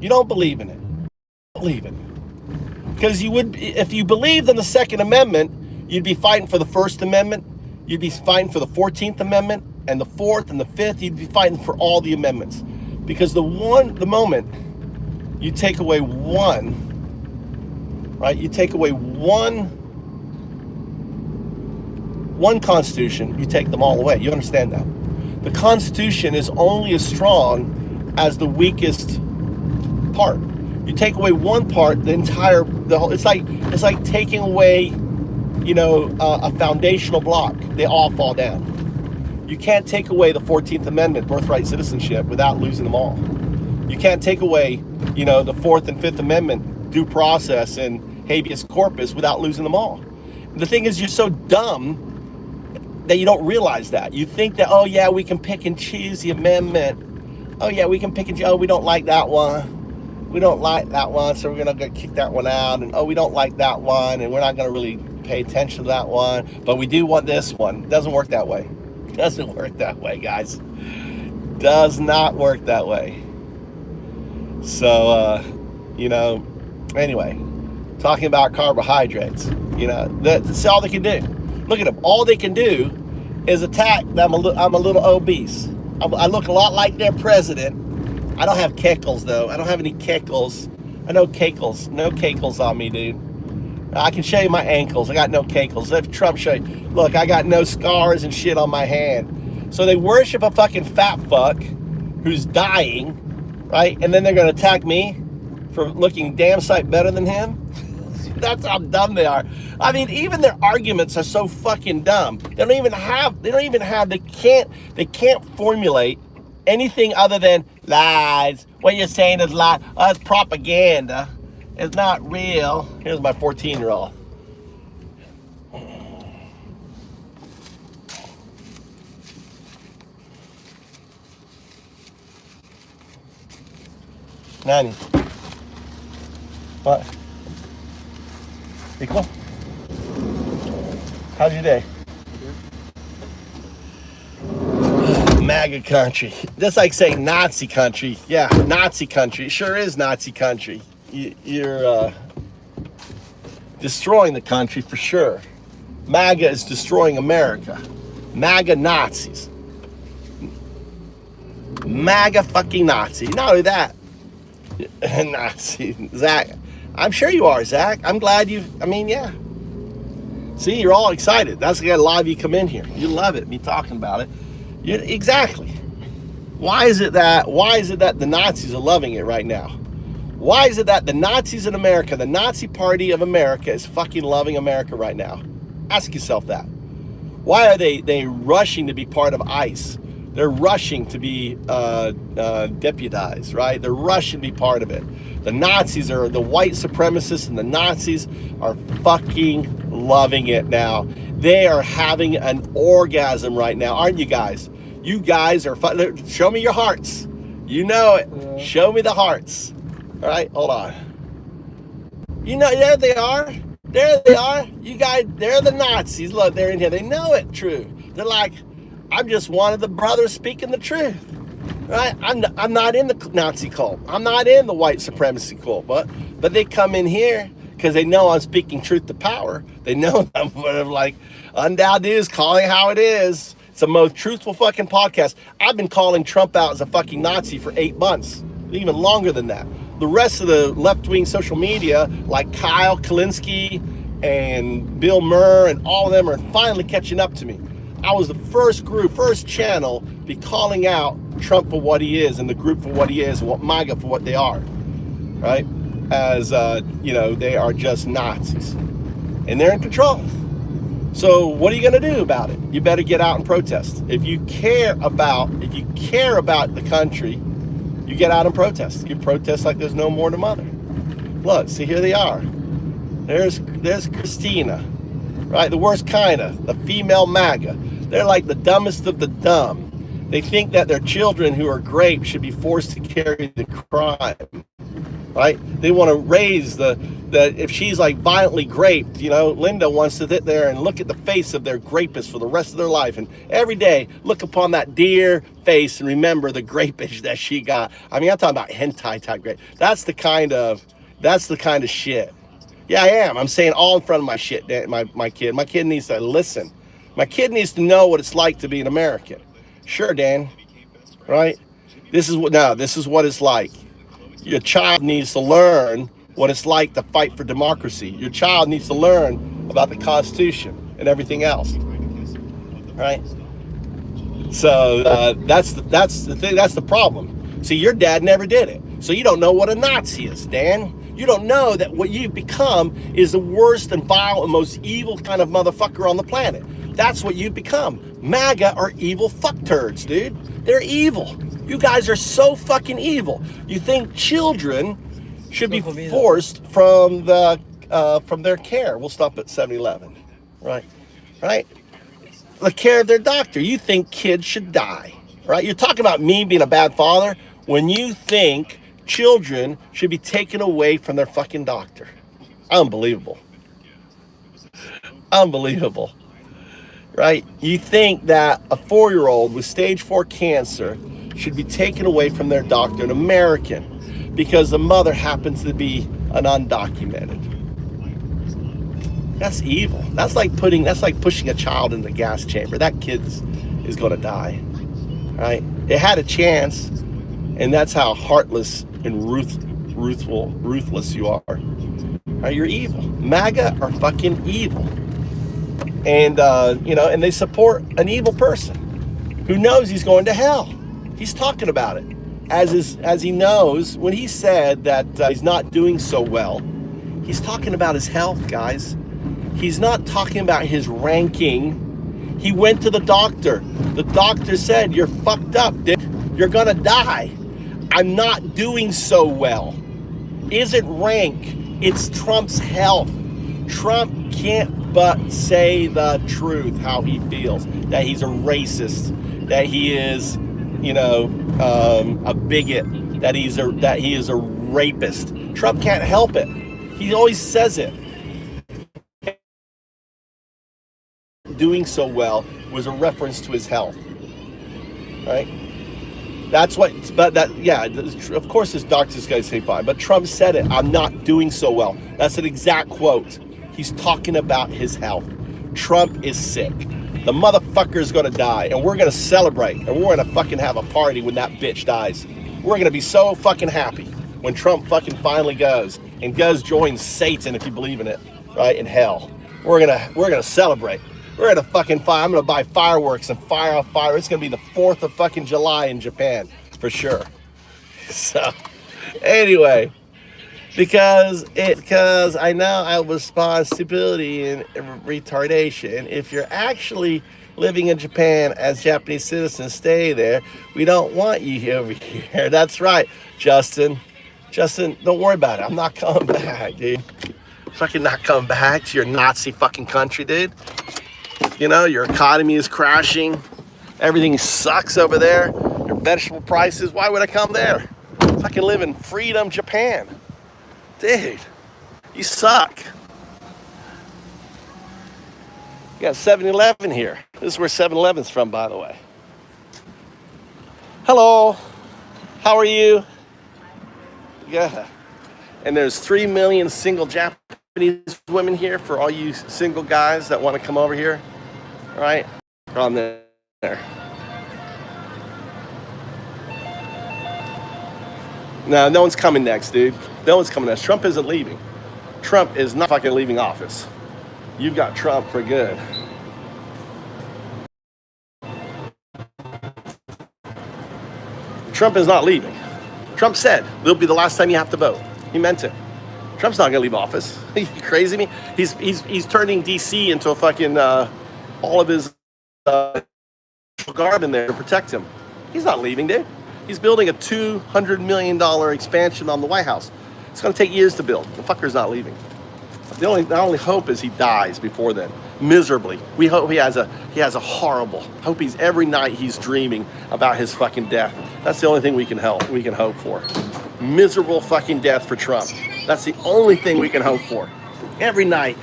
You don't believe in it. You don't believe in it. Because you would, if you believed in the Second Amendment, you'd be fighting for the First Amendment, you'd be fighting for the 14th Amendment, and the 4th and the 5th, you'd be fighting for all the amendments. Because the moment you take away one, right? You take away one Constitution, you take them all away. You understand that? The Constitution is only as strong as the weakest part. You take away one part, the whole. It's like taking away, you know, a foundational block. They all fall down. You can't take away the 14th Amendment, birthright citizenship, without losing them all. You can't take away, you know, the 4th and 5th Amendment, due process and habeas corpus, without losing them all. The thing is, you're so dumb that you don't realize that. You think that, oh yeah, we can pick and choose the amendment. Oh yeah, we can pick and choose. Oh, we don't like that one. We don't like that one, so we're gonna kick that one out. And oh, we don't like that one, and we're not gonna really pay attention to that one. But we do want this one. It doesn't work that way. Doesn't work that way, guys. Does not work that way. So, you know, anyway, talking about carbohydrates, you know, that's all they can do. Look at them. All they can do is attack that I'm a little obese. I look a lot like their president. I don't have cackles, though. I don't have any cackles. I know cackles. No cackles on me, dude. I can show you my ankles. I got no cackles. If Trump show you, look, I got no scars and shit on my hand. So they worship a fucking fat fuck who's dying, right? And then they're gonna attack me for looking damn sight better than him. That's how dumb they are. I mean, even their arguments are so fucking dumb. They can't formulate anything other than lies. What you're saying is lies. Oh, it's propaganda. It's not real. Here's my 14-year-old. Nanny. What? Equal? How's your day? MAGA country. That's like saying Nazi country. Yeah, Nazi country. It sure is Nazi country. You're destroying the country for sure. MAGA is destroying America. MAGA Nazis. MAGA fucking Nazi. Not only that, Nazi. Zach, I'm sure you are, Zach. I'm glad yeah. See, you're all excited. That's why a lot of you come in here. You love it, me talking about it. Exactly. Why is it that the Nazis are loving it right now? Why is it that the Nazis in America, the Nazi Party of America, is fucking loving America right now? Ask yourself that. Why are they rushing to be part of ICE? They're rushing to be deputized, right? They're rushing to be part of it. The Nazis are, the white supremacists and the Nazis are fucking loving it now. They are having an orgasm right now, aren't you guys? You guys are, show me your hearts. You know it. Yeah. Show me the hearts. All right, hold on. You know, there they are. There they are. You guys, they're the Nazis. Look, they're in here. They know it true. They're like, I'm just one of the brothers speaking the truth. Right? I'm not in the Nazi cult. I'm not in the white supremacy cult. But they come in here because they know I'm speaking truth to power. They know I'm like, Undoubted News, calling how it is. It's the most truthful fucking podcast. I've been calling Trump out as a fucking Nazi for 8 months, even longer than that. The rest of the left-wing social media, like Kyle Kalinske and Bill Murr and all of them are finally catching up to me. I was the first channel be calling out Trump for what he is and the group for what he is and what MAGA for what they are, right? As, you know, they are just Nazis and they're in control. So what are you going to do about it? You better get out and protest. If you care about the country, you get out and protest. You protest like there's no more tomorrow. Look, see, here they are. There's Christina, right? The worst kind of, the female MAGA. They're like the dumbest of the dumb. They think that their children who are raped should be forced to carry the crime, right? They want to raise the if she's like violently raped, you know, Linda wants to sit there and look at the face of their rapist for the rest of their life. And every day look upon that dear face and remember the rapist that she got. I mean, I'm talking about hentai type rape. That's the kind of shit. Yeah, I am. I'm saying all in front of my shit, my kid. My kid needs to listen. My kid needs to know what it's like to be an American. Sure, Dan, right? This is what it's like. Your child needs to learn what it's like to fight for democracy. Your child needs to learn about the Constitution and everything else, right? So that's the thing. That's the problem. See, your dad never did it, so you don't know what a Nazi is, Dan. You don't know that what you've become is the worst and vile and most evil kind of motherfucker on the planet. That's what you've become. MAGA are evil fuckturds, dude. They're evil. You guys are so fucking evil. You think children should be forced from their care. We'll stop at 7-Eleven, right? The care of their doctor. You think kids should die, right? You're talking about me being a bad father when you think children should be taken away from their fucking doctor. Unbelievable. Unbelievable. Right? You think that a 4-year-old with stage 4 cancer should be taken away from their doctor, an American, because the mother happens to be an undocumented. That's evil. That's like pushing a child in the gas chamber. That kid is going to die, right? It had a chance, and that's how heartless and ruthless you are. Right? You're evil. MAGA are fucking evil, and and they support an evil person who knows he's going to hell. He's talking about it, as he knows when he said that he's not doing so well. He's talking about his health, guys. He's not talking about his ranking. He went to the doctor. The doctor said, "You're fucked up, dude. You're gonna die. I'm not doing so well." Isn't rank, it's Trump's health. Trump can't but say the truth, how he feels, that he's a racist, that he is, a bigot, that he is a rapist. Trump can't help it. He always says it. Doing so well was a reference to his health, right? That's what, of course his doctor's gonna say fine, but Trump said it, "I'm not doing so well." That's an exact quote. He's talking about his health. Trump is sick. The motherfucker's gonna die, and we're gonna celebrate, and we're gonna fucking have a party when that bitch dies. We're gonna be so fucking happy when Trump fucking finally goes join Satan, if you believe in it, right, in hell. We're gonna celebrate. We're gonna fucking fire. I'm gonna buy fireworks and fire off fire. It's gonna be the 4th of fucking July in Japan, for sure. So, anyway, because I know I responsibility and retardation. If you're actually living in Japan as Japanese citizens, stay there. We don't want you over here. That's right, Justin. Justin, don't worry about it. I'm not coming back, dude. Fucking not coming back to your Nazi fucking country, dude. Your economy is crashing. Everything sucks over there. Your vegetable prices. Why would I come there? Fucking live in freedom, Japan. Dude, you suck. You got 7-Eleven here. This is where 7-Eleven's from, by the way. Hello. How are you? Yeah. And there's 3 million single Japanese women here for all you single guys that want to come over here. All right? On there. No one's coming next, dude. No one's coming next. Trump isn't leaving. Trump is not fucking leaving office. You've got Trump for good. Trump is not leaving. Trump said it'll be the last time you have to vote. He meant it. Trump's not gonna leave office. Are you crazy me? He's turning DC into a fucking all of his guard in there to protect him. He's not leaving, dude. He's building a $200 million expansion on the White House. It's gonna take years to build. The fucker's not leaving. The only hope is he dies before then, miserably. We hope he has a horrible. Hope every night he's dreaming about his fucking death. That's the only thing we can hope for. Miserable fucking death for Trump. That's the only thing we can hope for. Every night,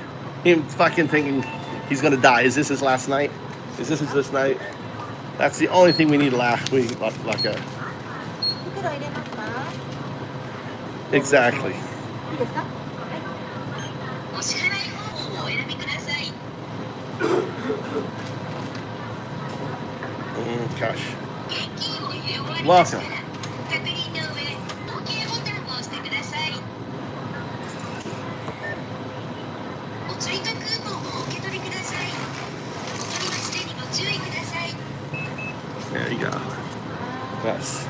him fucking thinking he's gonna die. Is this his last night? Is this his night? That's the only thing we need to laugh. Exactly. Gosh. Welcome. There you go. Yes.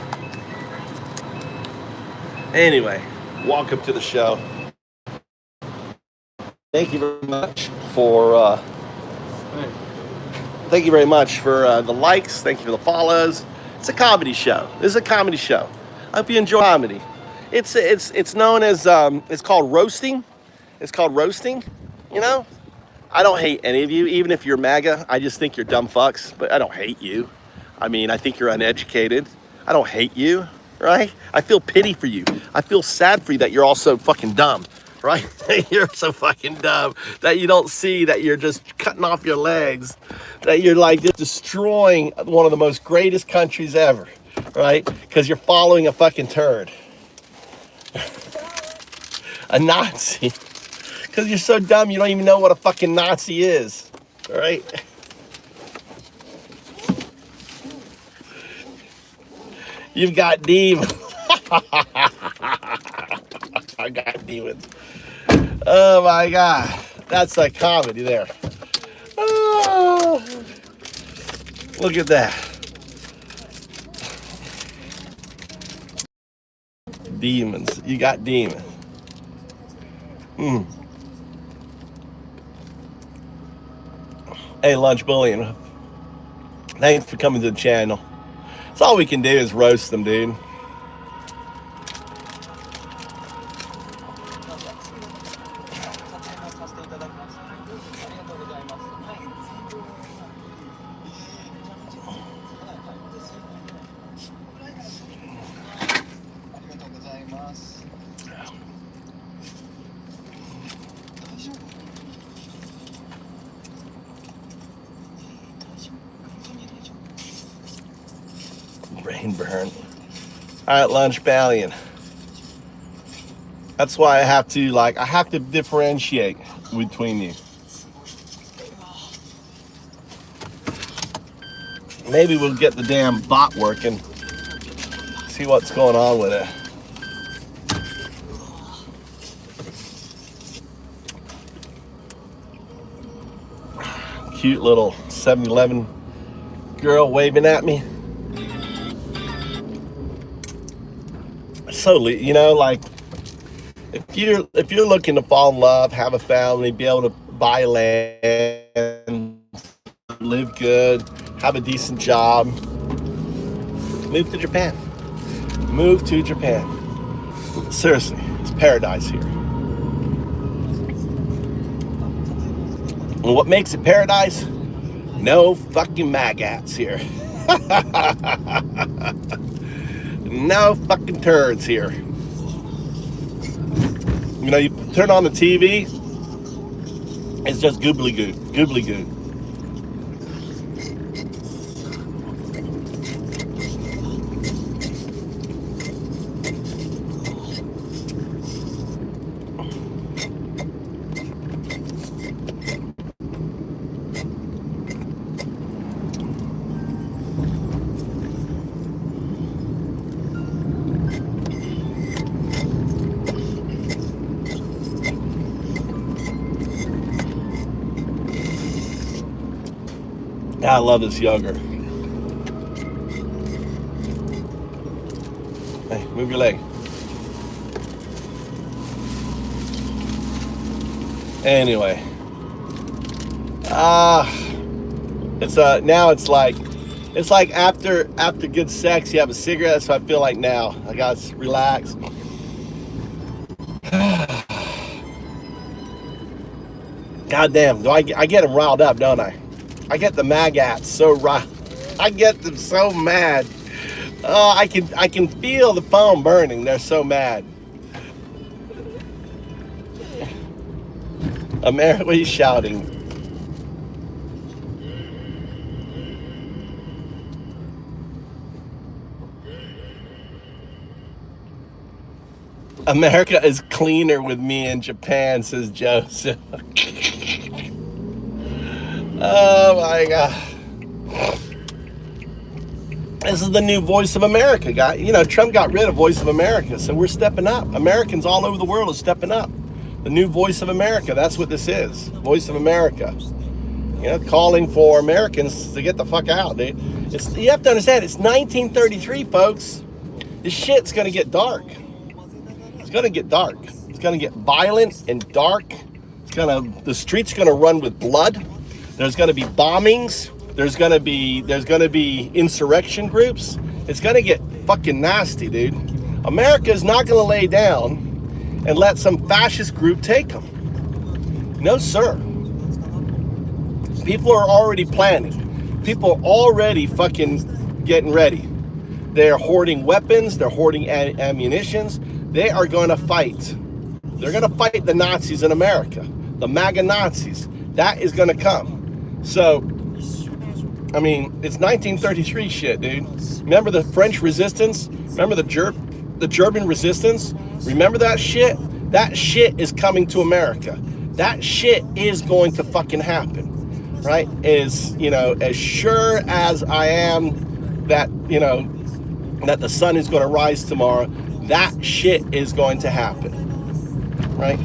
Anyway, welcome to the show. Thank you very much for the likes. Thank you for the follows. It's a comedy show. This is a comedy show. I hope you enjoy comedy. It's known as it's called roasting. It's called roasting. I don't hate any of you, even if you're MAGA. I just think you're dumb fucks, but I don't hate you. I mean, I think you're uneducated. I don't hate you, right? I feel pity for you. I feel sad for you that you're all so fucking dumb, right? You're so fucking dumb that you don't see that you're just cutting off your legs, that you're like just destroying one of the most greatest countries ever, right? Because you're following a fucking turd. A Nazi. Because you're so dumb, you don't even know what a fucking Nazi is. All right? You've got demons. I got demons. Oh my God. That's like comedy there. Oh, look at that. Demons. You got demons. Hey, Lunch Bullion. Thanks for coming to the channel. That's all we can do is roast them, dude. Brain burn. All right, Lunch Ballion. That's why I have to differentiate between you. Maybe we'll get the damn bot working. See what's going on with it. Cute little 7-Eleven girl waving at me. So, you know, like, if you're looking to fall in love, have a family, be able to buy land, live good, have a decent job, move to Japan. Move to Japan. Seriously, it's paradise here. And what makes it paradise? No fucking maggots here. No fucking turds here. You know, you turn on the TV, it's just goobly goo, goobly goo. I love this yogurt. Hey, move your leg. Anyway, it's now it's like after good sex you have a cigarette. So I feel like now I gotta relax. God damn, do I get them riled up, don't I? I get the maggots so riled. I get them so mad. Oh, I can feel the phone burning. They're so mad. America, what are you shouting? America is cleaner with me in Japan, says Joseph. Oh my God. This is the new Voice of America, guy. You know, Trump got rid of Voice of America, so we're stepping up. Americans all over the world are stepping up. The new Voice of America, that's what this is. Voice of America. You know, calling for Americans to get the fuck out, dude. You have to understand, it's 1933, folks. This shit's gonna get dark. It's gonna get dark. It's gonna get violent and dark. The street's gonna run with blood. There's going to be bombings. There's going to be insurrection groups. It's going to get fucking nasty, dude. America is not going to lay down and let some fascist group take them. No, sir. People are already planning. People are already fucking getting ready. They're hoarding weapons. They're hoarding ammunitions. They are going to fight. They're going to fight the Nazis in America. The MAGA Nazis. That is going to come. So, I mean, it's 1933 shit, dude. Remember the French resistance? Remember the German resistance? Remember that shit? That shit is coming to America. That shit is going to fucking happen, right? Is, you know, as sure as I am that, you know, that the sun is going to rise tomorrow, that shit is going to happen, right?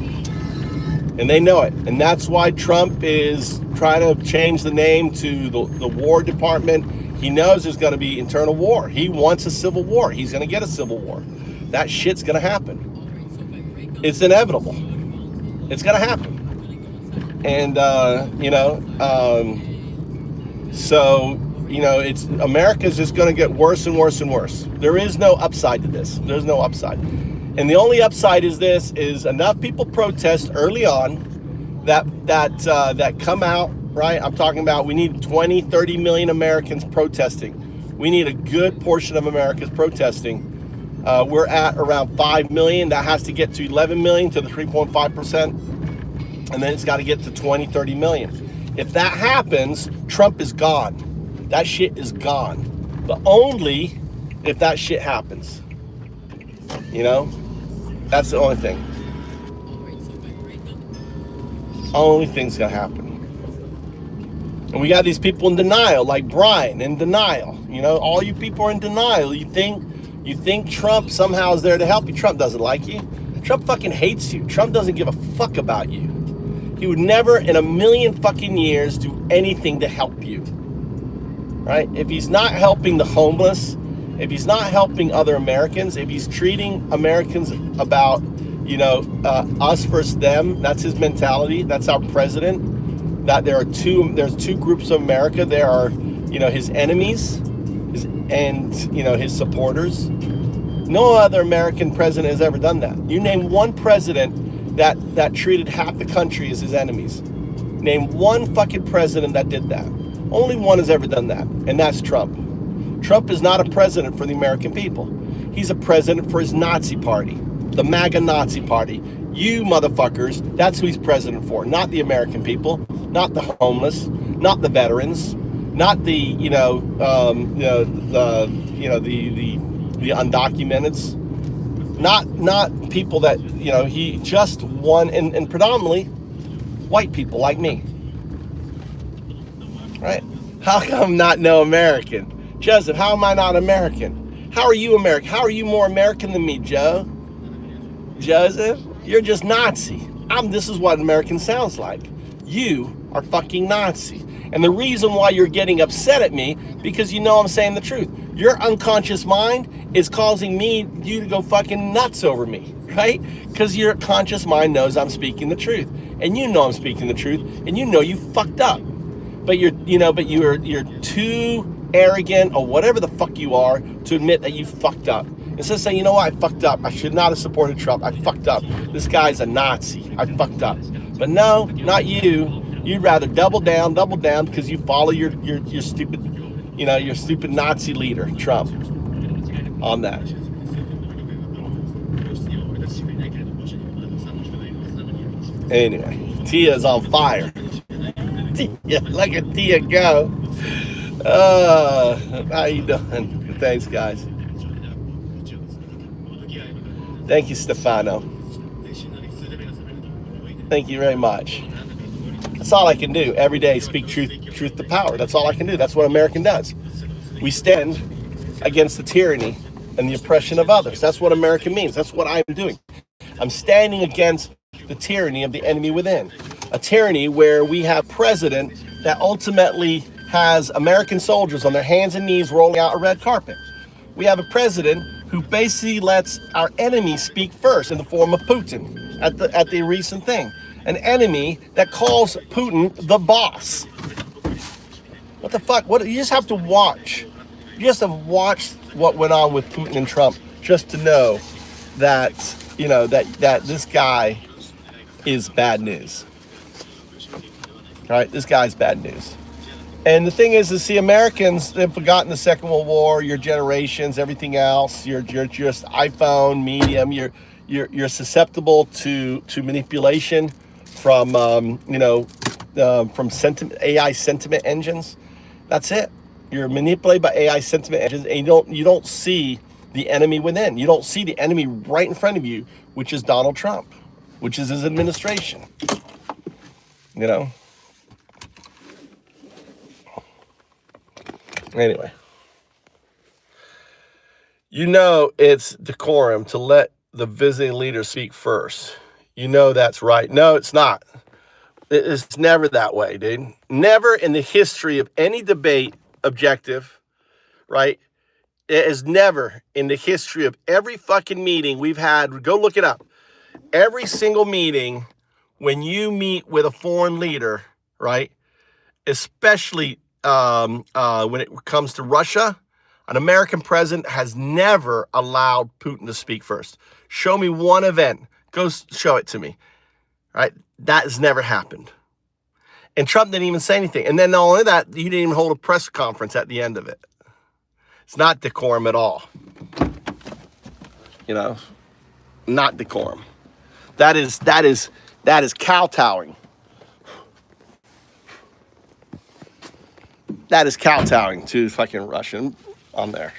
And they know it. And that's why Trump is trying to change the name to the War Department. He knows there's going to be internal war. He wants a civil war. He's going to get a civil war. That shit's going to happen. It's inevitable. It's going to happen. And, you know, so, you know, America's just going to get worse and worse and worse. There is no upside to this. There's no upside. And the only upside is this, is enough people protest early on that come out, right? I'm talking about we need 20, 30 million Americans protesting. We need a good portion of Americans protesting. We're at around 5 million. That has to get to 11 million to the 3.5%. And then it's got to get to 20, 30 million. If that happens, Trump is gone. That shit is gone. But only if that shit happens. You know? That's the only thing. Only thing's gonna happen. And we got these people in denial, like Brian, in denial. You know, all you people are in denial. You think Trump somehow is there to help you. Trump doesn't like you. Trump fucking hates you. Trump doesn't give a fuck about you. He would never in a million fucking years do anything to help you. Right? If he's not helping the homeless, if he's not helping other Americans, if he's treating Americans about, you know, us versus them, that's his mentality. That's our president. That there's two groups of America. There are, you know, his enemies, and, you know, his supporters. No other American president has ever done that. You name one president that treated half the country as his enemies. Name one fucking president that did that. Only one has ever done that, and that's Trump. Trump is not a president for the American people. He's a president for his Nazi party, the MAGA Nazi party. You motherfuckers, that's who he's president for, not the American people, not the homeless, not the veterans, not the, you know, the undocumented, not people that, you know, he just won, and predominantly white people like me, right? How come not no American? Joseph, how am I not American? How are you American? How are you more American than me, Joe? Joseph, you're just Nazi. This is what American sounds like. You are fucking Nazi. And the reason why you're getting upset at me, because you know I'm saying the truth. Your unconscious mind is causing you to go fucking nuts over me, right? Because your conscious mind knows I'm speaking the truth. And you know I'm speaking the truth. And you know you fucked up. But you're too arrogant or whatever the fuck you are to admit that you fucked up. Instead of saying, you know what, I fucked up. I should not have supported Trump. I fucked up. This guy's a Nazi. I fucked up. But no, not you. You'd rather double down because you follow your stupid, you know, your stupid Nazi leader, Trump, on that. Anyway, Tia's on fire. Tia, look at Tia go. How you doing? Thanks, guys. Thank you, Stefano. Thank you very much. That's all I can do. Every day, speak truth to power. That's all I can do. That's what American does. We stand against the tyranny and the oppression of others. That's what American means. That's what I'm doing. I'm standing against the tyranny of the enemy within. A tyranny where we have president that ultimately has American soldiers on their hands and knees rolling out a red carpet. We have a president who basically lets our enemy speak first in the form of Putin at the recent thing. An enemy that calls Putin the boss. What the fuck? You just have to watch. You just have watched what went on with Putin and Trump just to know that, you know, that this guy is bad news. All right, this guy's bad news. And the thing is see, Americans, they've forgotten the Second World War, your generations, everything else. You're just iPhone, medium. You're susceptible to manipulation from from AI sentiment engines. That's it. You're manipulated by AI sentiment engines, and you don't see the enemy within. You don't see the enemy right in front of you, which is Donald Trump, which is his administration. You know? Anyway. You know it's decorum to let the visiting leader speak first. You know that's right. No, it's not. It's never that way, dude. Never in the history of any debate objective, right? It is never in the history of every fucking meeting we've had. Go look it up. Every single meeting when you meet with a foreign leader, right? Especially when it comes to Russia, an American president has never allowed Putin to speak first. Show me one event. Go show it to me. Right? That has never happened. And Trump didn't even say anything. And then not only that, he didn't even hold a press conference at the end of it. It's not decorum at all. You know? Not decorum. That is kowtowing. That is kowtowing to fucking Russian on there.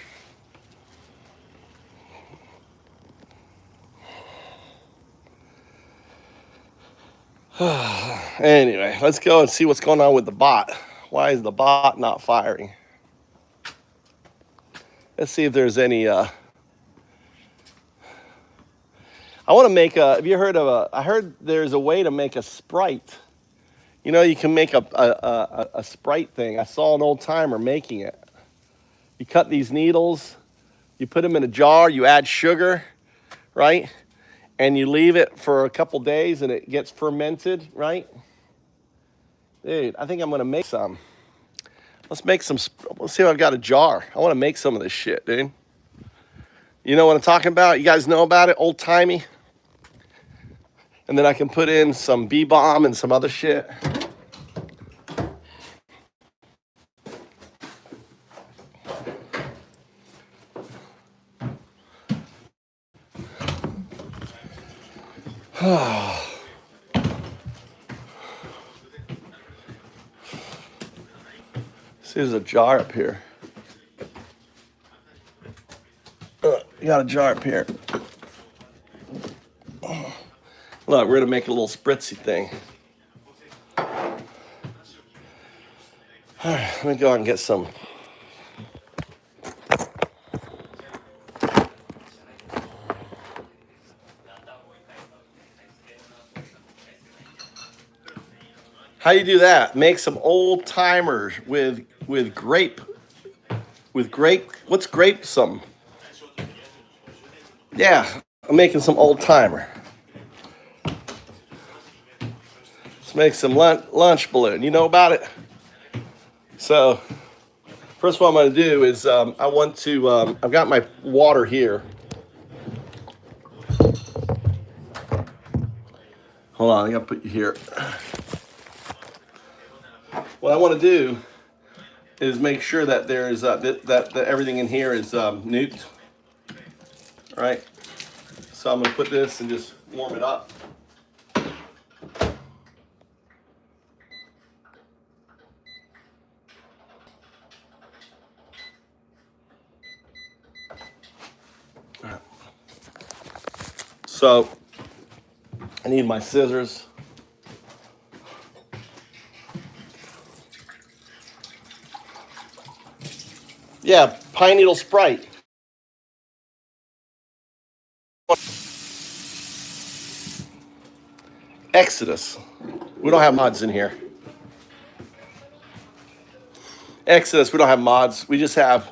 Anyway, let's go and see what's going on with the bot. Why is the bot not firing? Let's see if there's any, I want to make a, have you heard of I heard there's a way to make a Sprite. You know, you can make a Sprite thing. I saw an old timer making it. You cut these needles, you put them in a jar, you add sugar, right? And you leave it for a couple days and it gets fermented, right? Dude, I think I'm going to make some. Let's make some, let's see if I've got a jar. I want to make some of this shit, dude. You know what I'm talking about? You guys know about it? Old-timey. And then I can put in some bee-balm and some other shit. See, there's a jar up here. You got a jar up here. Look, we're gonna make a little spritzy thing. All right, let me go out and get some. How you do that? Make some old timers with grape. With grape, what's grape? Some. Yeah, I'm making some old timer. Let's make some lunch balloon. You know about it? So, first what I'm going to do is I want to, I've got my water here. Hold on, I got to put you here. What I want to do is make sure that there's that everything in here is nuked. All right. So I'm going to put this and just warm it up. So I need my scissors. Yeah, pine needle Sprite. Exodus. We don't have mods in here. Exodus, we don't have mods. We just have,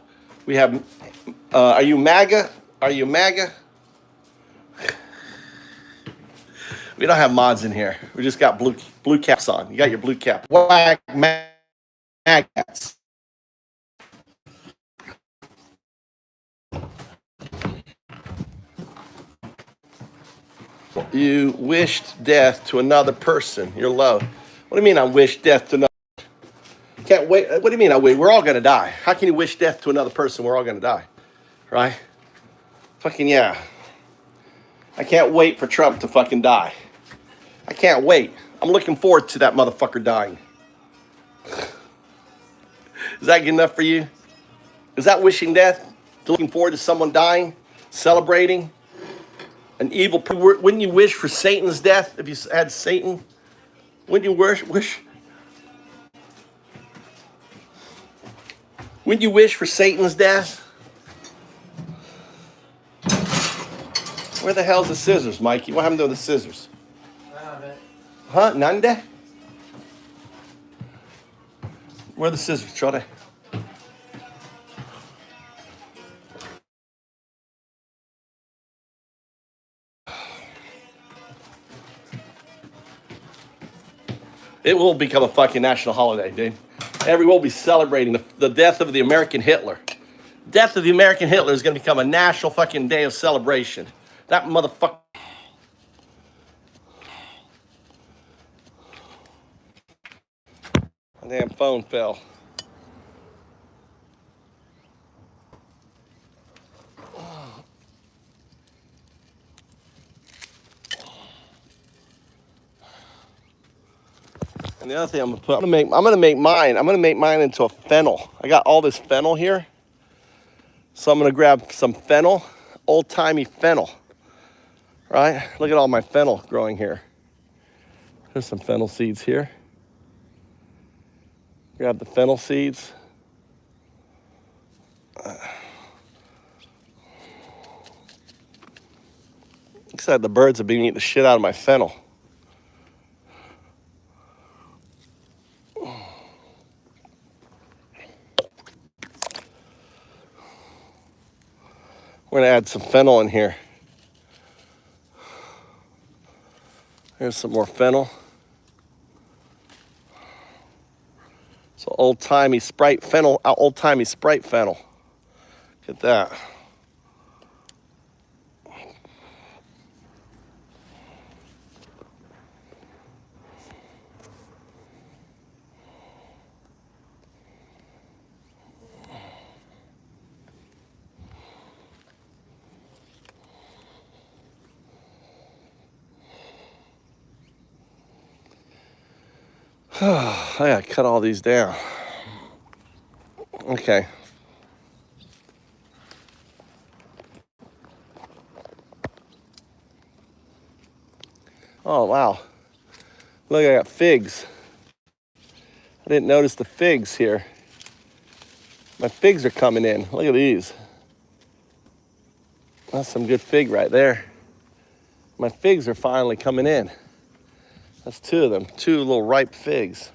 are you MAGA? Are you MAGA? We don't have mods in here. We just got blue caps on. You got your blue cap. Whack MAGAs. You wished death to another person. You're low. What do you mean I wish death to another? Can't wait. What do you mean I wait? We're all going to die. How can you wish death to another person? We're all going to die. Right? Fucking yeah. I can't wait for Trump to fucking die. I can't wait. I'm looking forward to that motherfucker dying. Is that good enough for you? Is that wishing death? Looking forward to someone dying? celebrating an evil. Wouldn't you wish for Satan's death if you had Satan? Wouldn't you wish? Wouldn't you wish for Satan's death? Where the hell's the scissors, Mikey? What happened to the scissors? Huh? Nande? Where are the scissors, Chode? It will become a fucking national holiday, dude. Everyone will be celebrating the death of the American Hitler. Death of the American Hitler is going to become a national fucking day of celebration. That motherfucker. My damn phone fell. And the other thing I'm gonna make mine into a fennel. I got all this fennel here. So I'm gonna grab some fennel, old-timey fennel. Right? Look at all my fennel growing here. There's some fennel seeds here. Grab the fennel seeds. Looks like the birds have been eating the shit out of my fennel. We're gonna add some fennel in here. Here's some more fennel. So old-timey Sprite fennel, old-timey Sprite fennel. Look at that. I gotta cut all these down. Okay. Oh, wow. Look, I got figs. I didn't notice the figs here. My figs are coming in. Look at these. That's some good fig right there. My figs are finally coming in. That's two of them, two little ripe figs.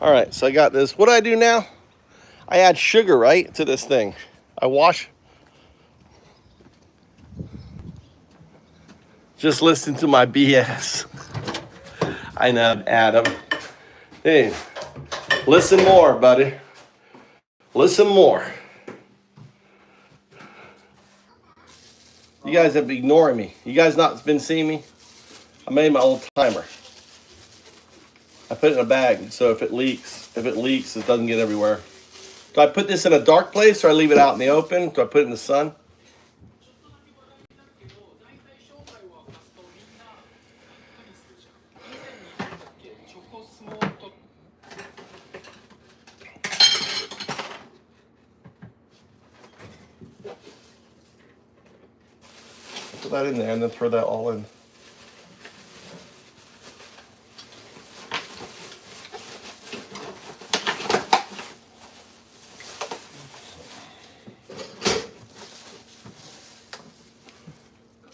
All right, so I got this. What do I do now? I add sugar, right, to this thing. I wash. Just listen to my BS. I know, Adam. Hey, listen more, buddy. Listen more. You guys have been ignoring me. You guys not been seeing me? I made my old timer. I put it in a bag, so if it leaks, it doesn't get everywhere. Do I put this in a dark place or I leave it out in the open? Do I put it in the sun? Put that in there and then throw that all in.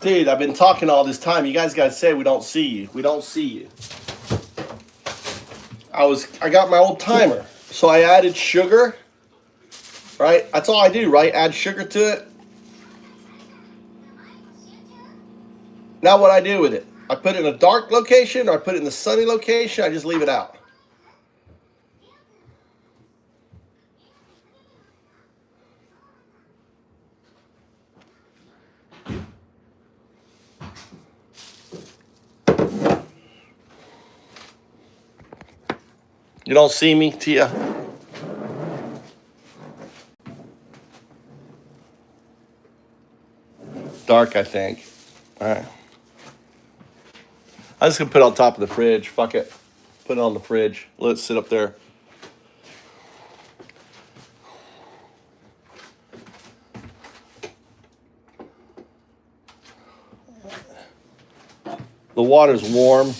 Dude, I've been talking all this time. You guys gotta say we don't see you. We don't see you. I got my old timer. So I added sugar. Right? That's all I do, right? Add sugar to it. Now what I do with it? I put it in a dark location or I put it in the sunny location. I just leave it out. You don't see me, Tia? Dark, I think. All right. I'm just gonna put it on top of the fridge. Fuck it. Put it on the fridge. Let it sit up there. The water's warm.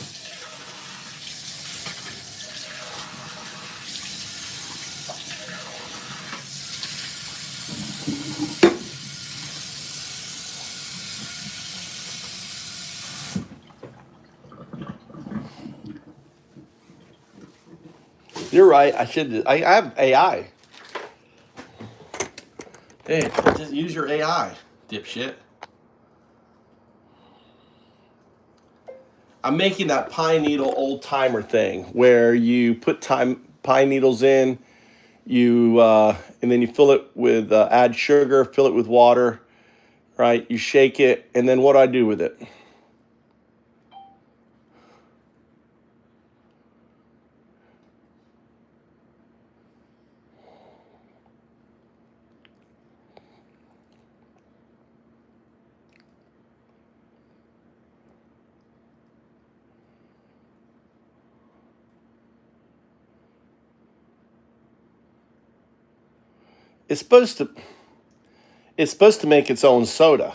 You're right. I should. I have AI. Hey, just use your AI, dipshit. I'm making that pine needle old timer thing where you put pine needles in, and then you fill it with add sugar, fill it with water, right? You shake it, and then what do I do with it? It's supposed to make its own soda.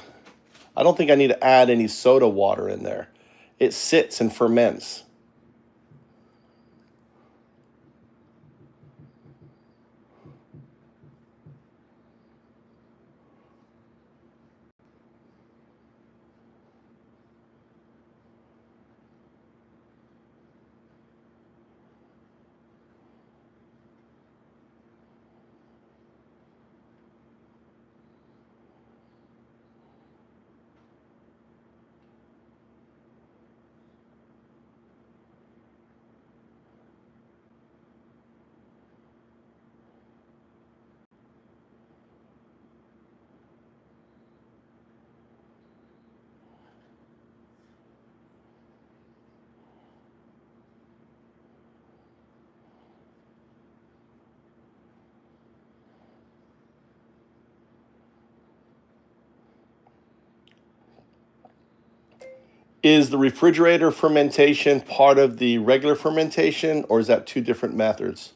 I don't think I need to add any soda water in there. It sits and ferments. Is the refrigerator fermentation part of the regular fermentation, or is that two different methods?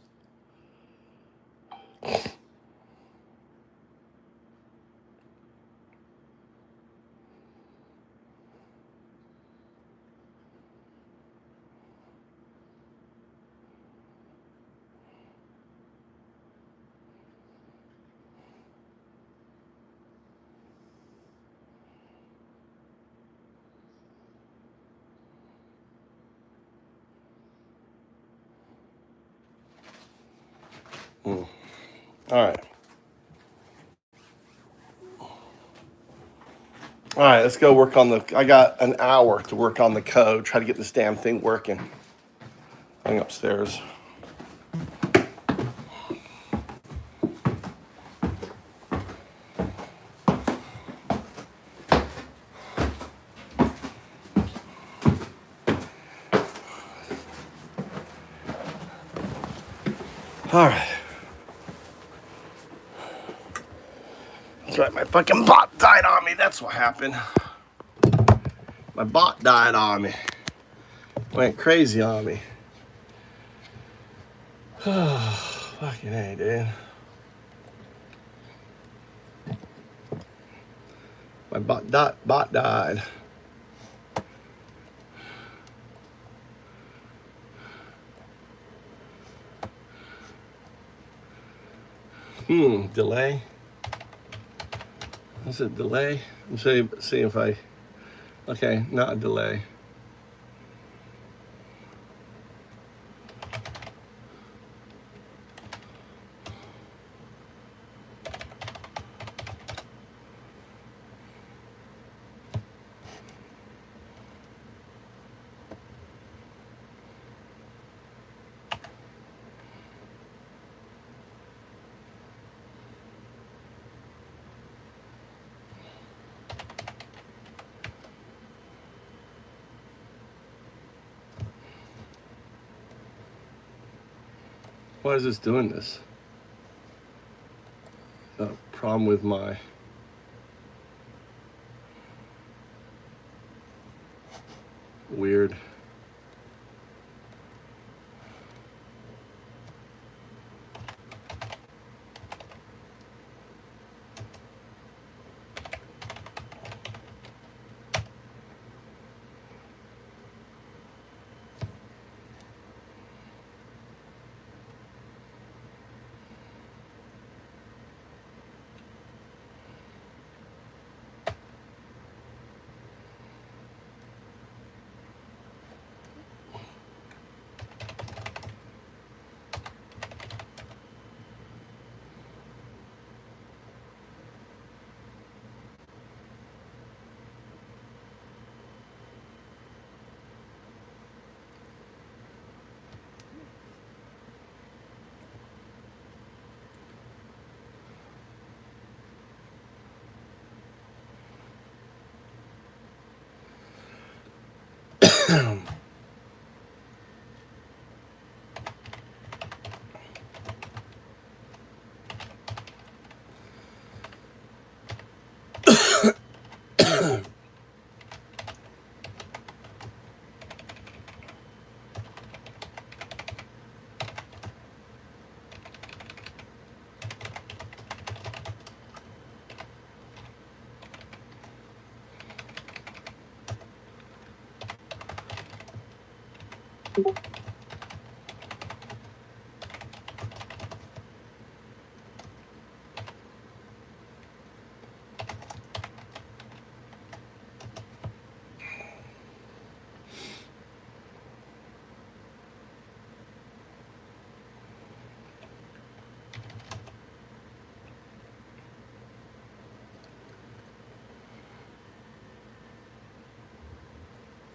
All right. All right, let's go work on I got an hour to work on the code, try to get this damn thing working. I'm upstairs. All right. That's right, my fucking bot died on me. That's what happened. My bot died on me. Went crazy on me. Fucking A, dude. My bot died. Delay. Is it delay? I'm see if I. Okay, not a delay. Why is this doing this? Got a problem with my... Weird.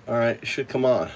All right, it should come on.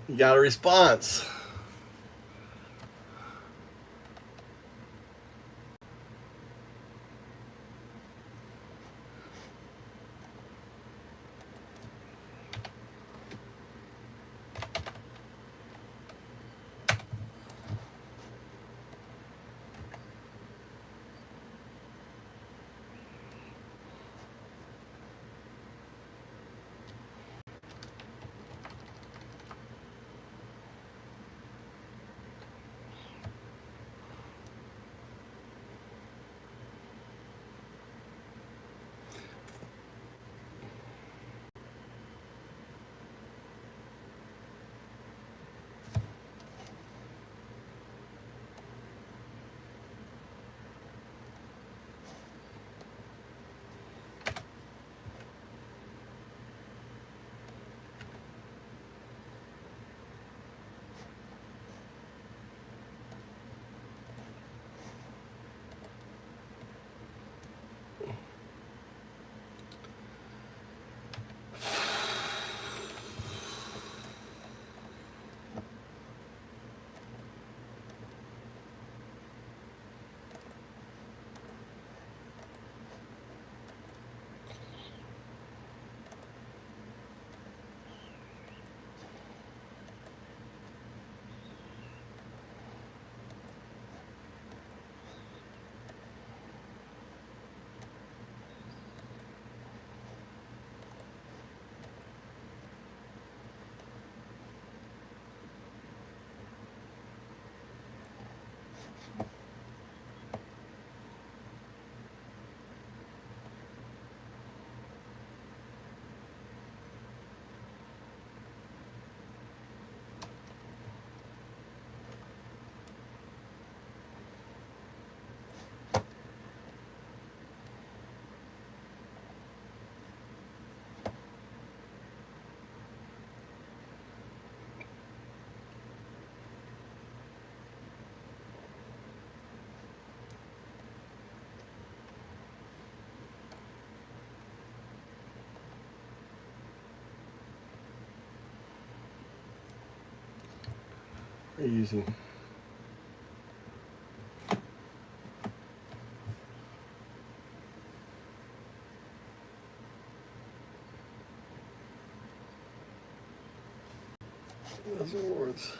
You got a response. Easy. Those are words.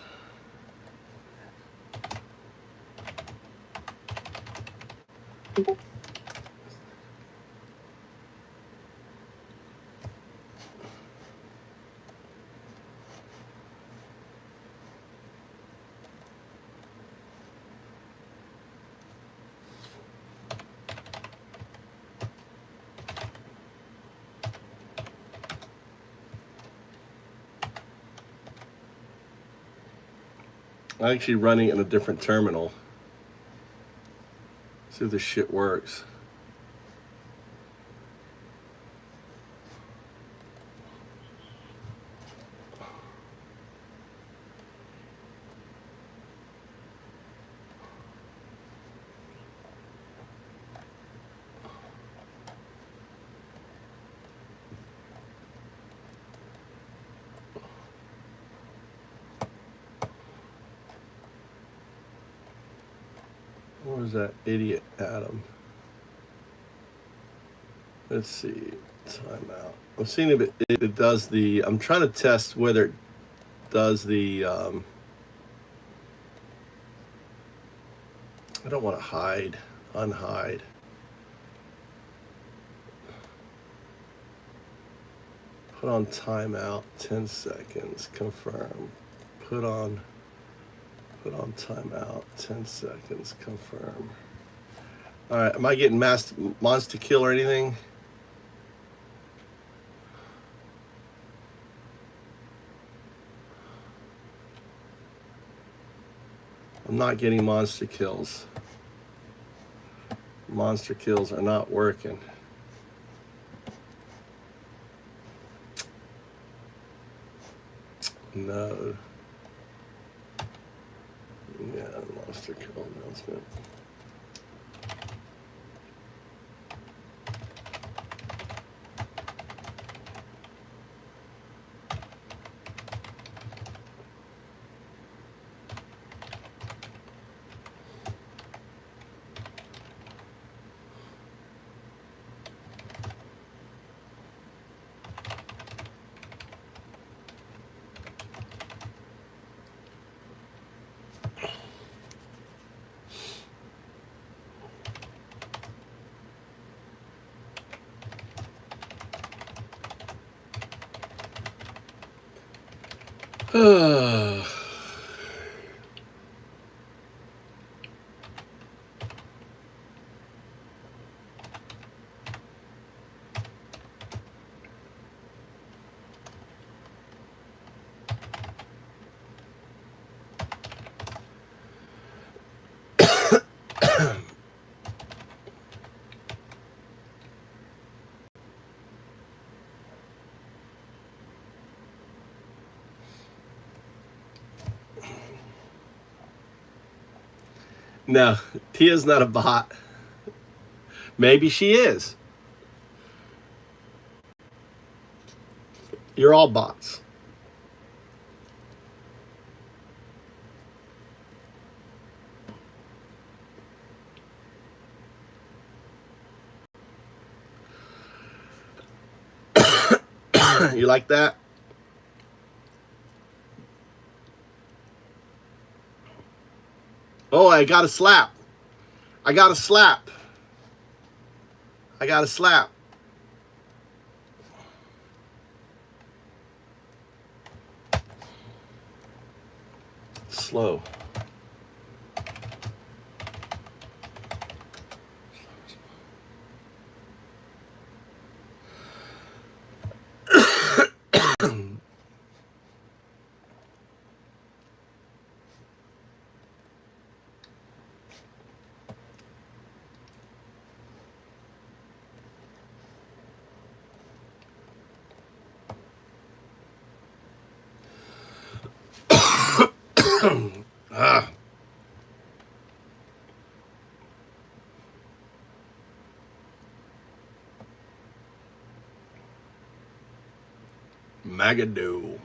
I'm actually running in a different terminal. See if this shit works. Where's that idiot Adam? Let's see. Timeout. I'm seeing if it does the. I'm trying to test whether it does the. I don't want to hide. Unhide. Put on timeout. 10 seconds. Confirm. Put on timeout, 10 seconds, confirm. All right, am I getting monster kill or anything? I'm not getting monster kills. Monster kills are not working. No. Yeah, monster kill announcement. No, Tia's not a bot. Maybe she is. You're all bots. You like that? Oh, I got a slap. I got a slap. I got a slap. Slow. Ah. Magadoom.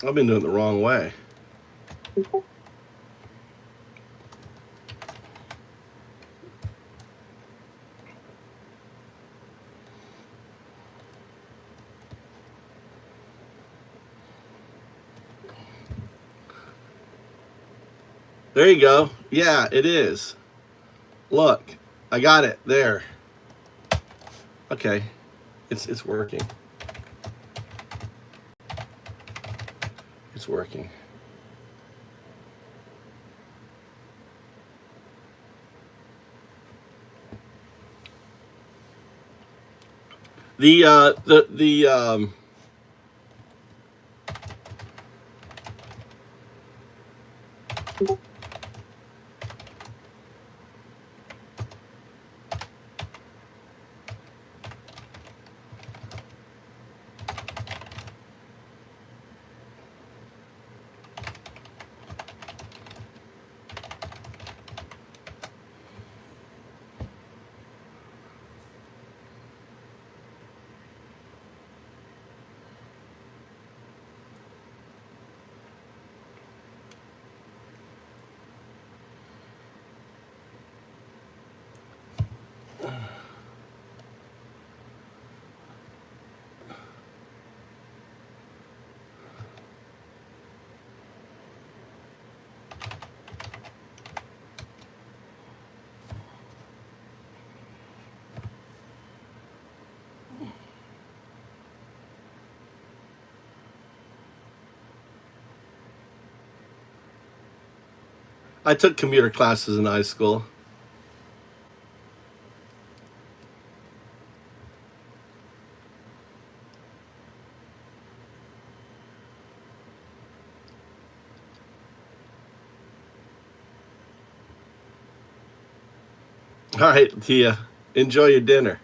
I've been doing it the wrong way. There you go. Yeah, it is. Look, I got it there. Okay, it's working. It's working. The I took computer classes in high school. All right, Tia, enjoy your dinner.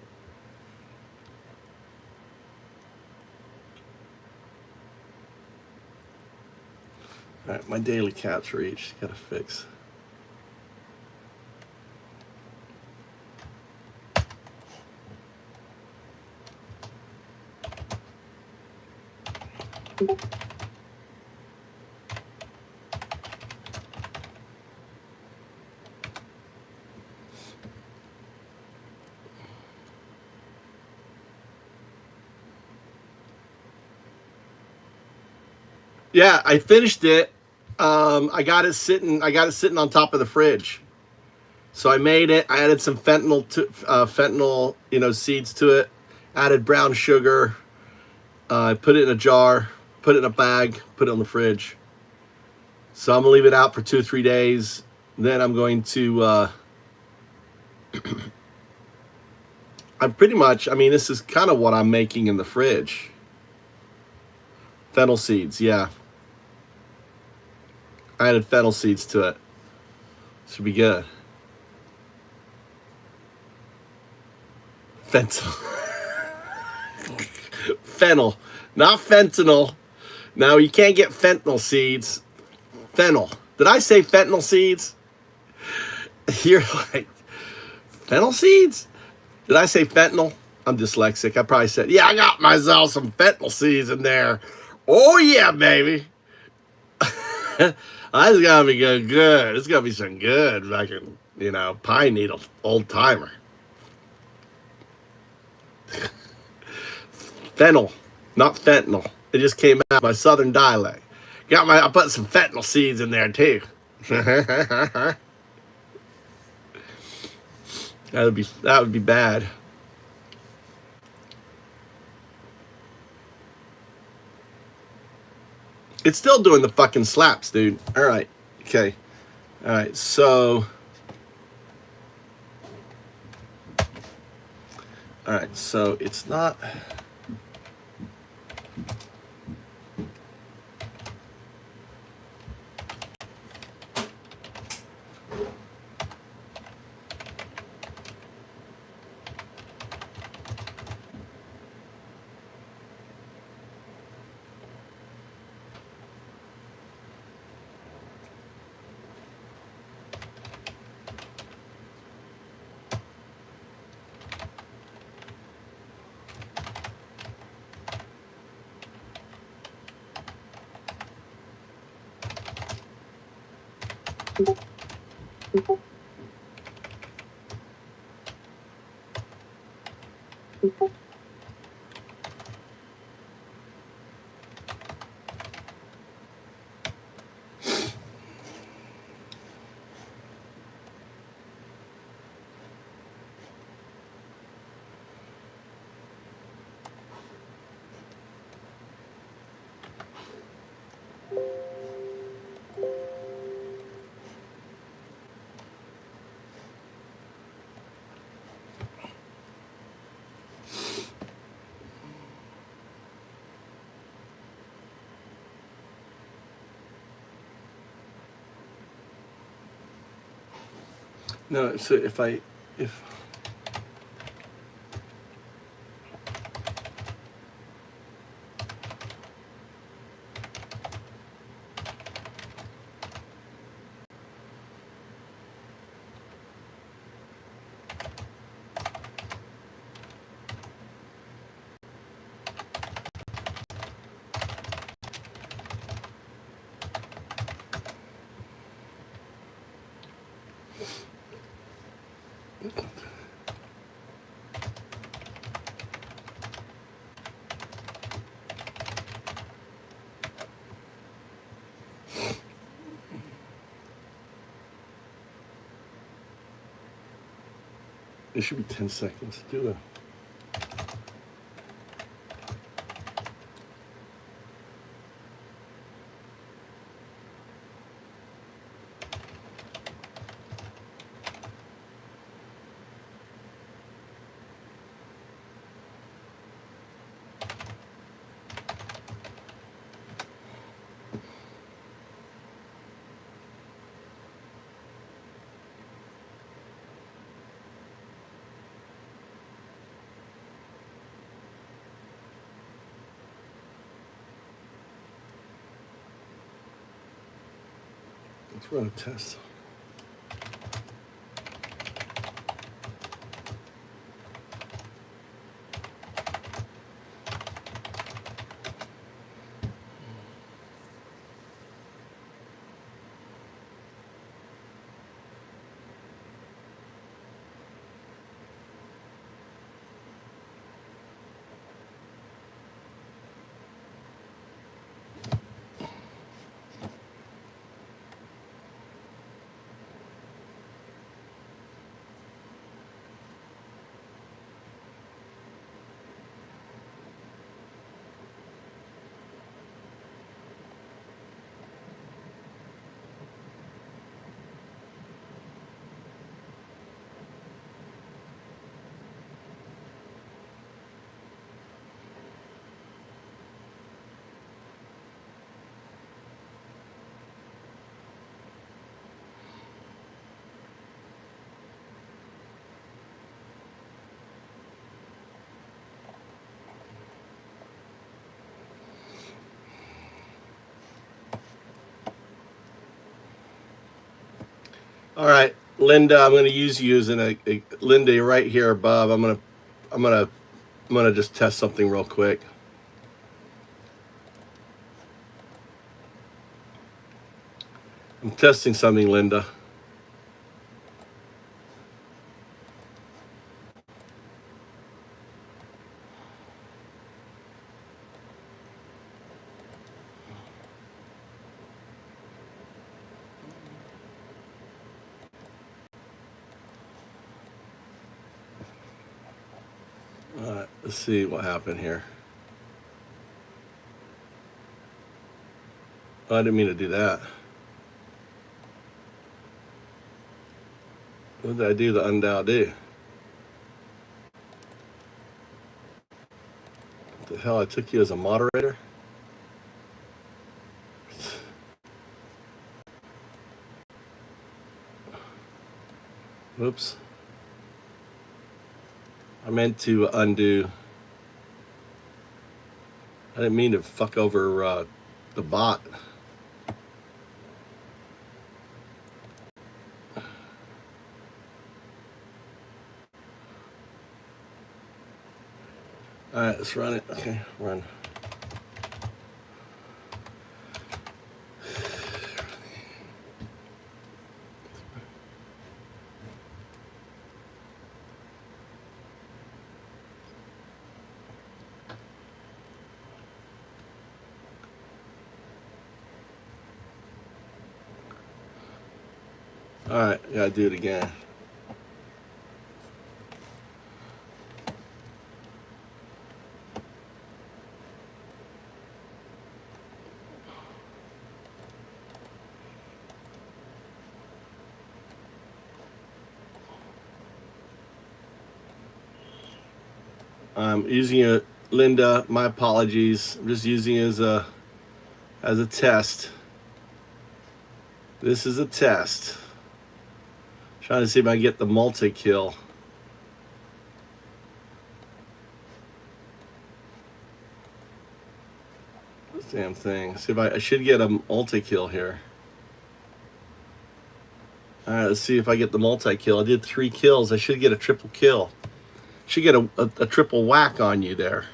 All right, my daily caps reach. Gotta fix. Yeah, I finished it. I got it sitting on top of the fridge. So I made it. I added some fentanyl, seeds to it. Added brown sugar. I put it in a jar. Put it in a bag. Put it on the fridge. So I'm gonna leave it out for 2 or 3 days. Then I'm going to. This is kind of what I'm making in the fridge. Fennel seeds, yeah. I added fennel seeds to it. Should be good. Fennel, not fentanyl. No, you can't get fentanyl seeds. Fennel. Did I say fentanyl seeds? You're like, fennel seeds? Did I say fentanyl? I'm dyslexic. I probably said, yeah, I got myself some fentanyl seeds in there. Oh, yeah, baby. That's gonna be good. It's gonna be some good fucking, pine needle old-timer. Fennel, not fentanyl. It just came out my southern dialect. I put some fentanyl seeds in there too. That would be bad. It's still doing the fucking slaps, dude. All right. Okay. All right. So. All right. So it's not. No, so if it should be 10 seconds. Do it. Let's run a test. All right, Linda, I'm going to use you as Linda, you're right here above. I'm gonna just test something real quick. I'm testing something, Linda. All right, let's see what happened here. Oh, I didn't mean to do that. What did I do? The undow do? What the hell? I took you as a moderator? Whoops. I meant to undo. I didn't mean to fuck over the bot. All right, let's run it. Okay, run. All right, gotta do it again. I'm using it, Linda. My apologies. I'm just using it as a test. This is a test. Trying to see if I can get the multi-kill. This damn thing. See if I should get a multi-kill here. All right, let's see if I get the multi-kill. I did 3 kills. I should get a triple kill. Should get a triple whack on you there.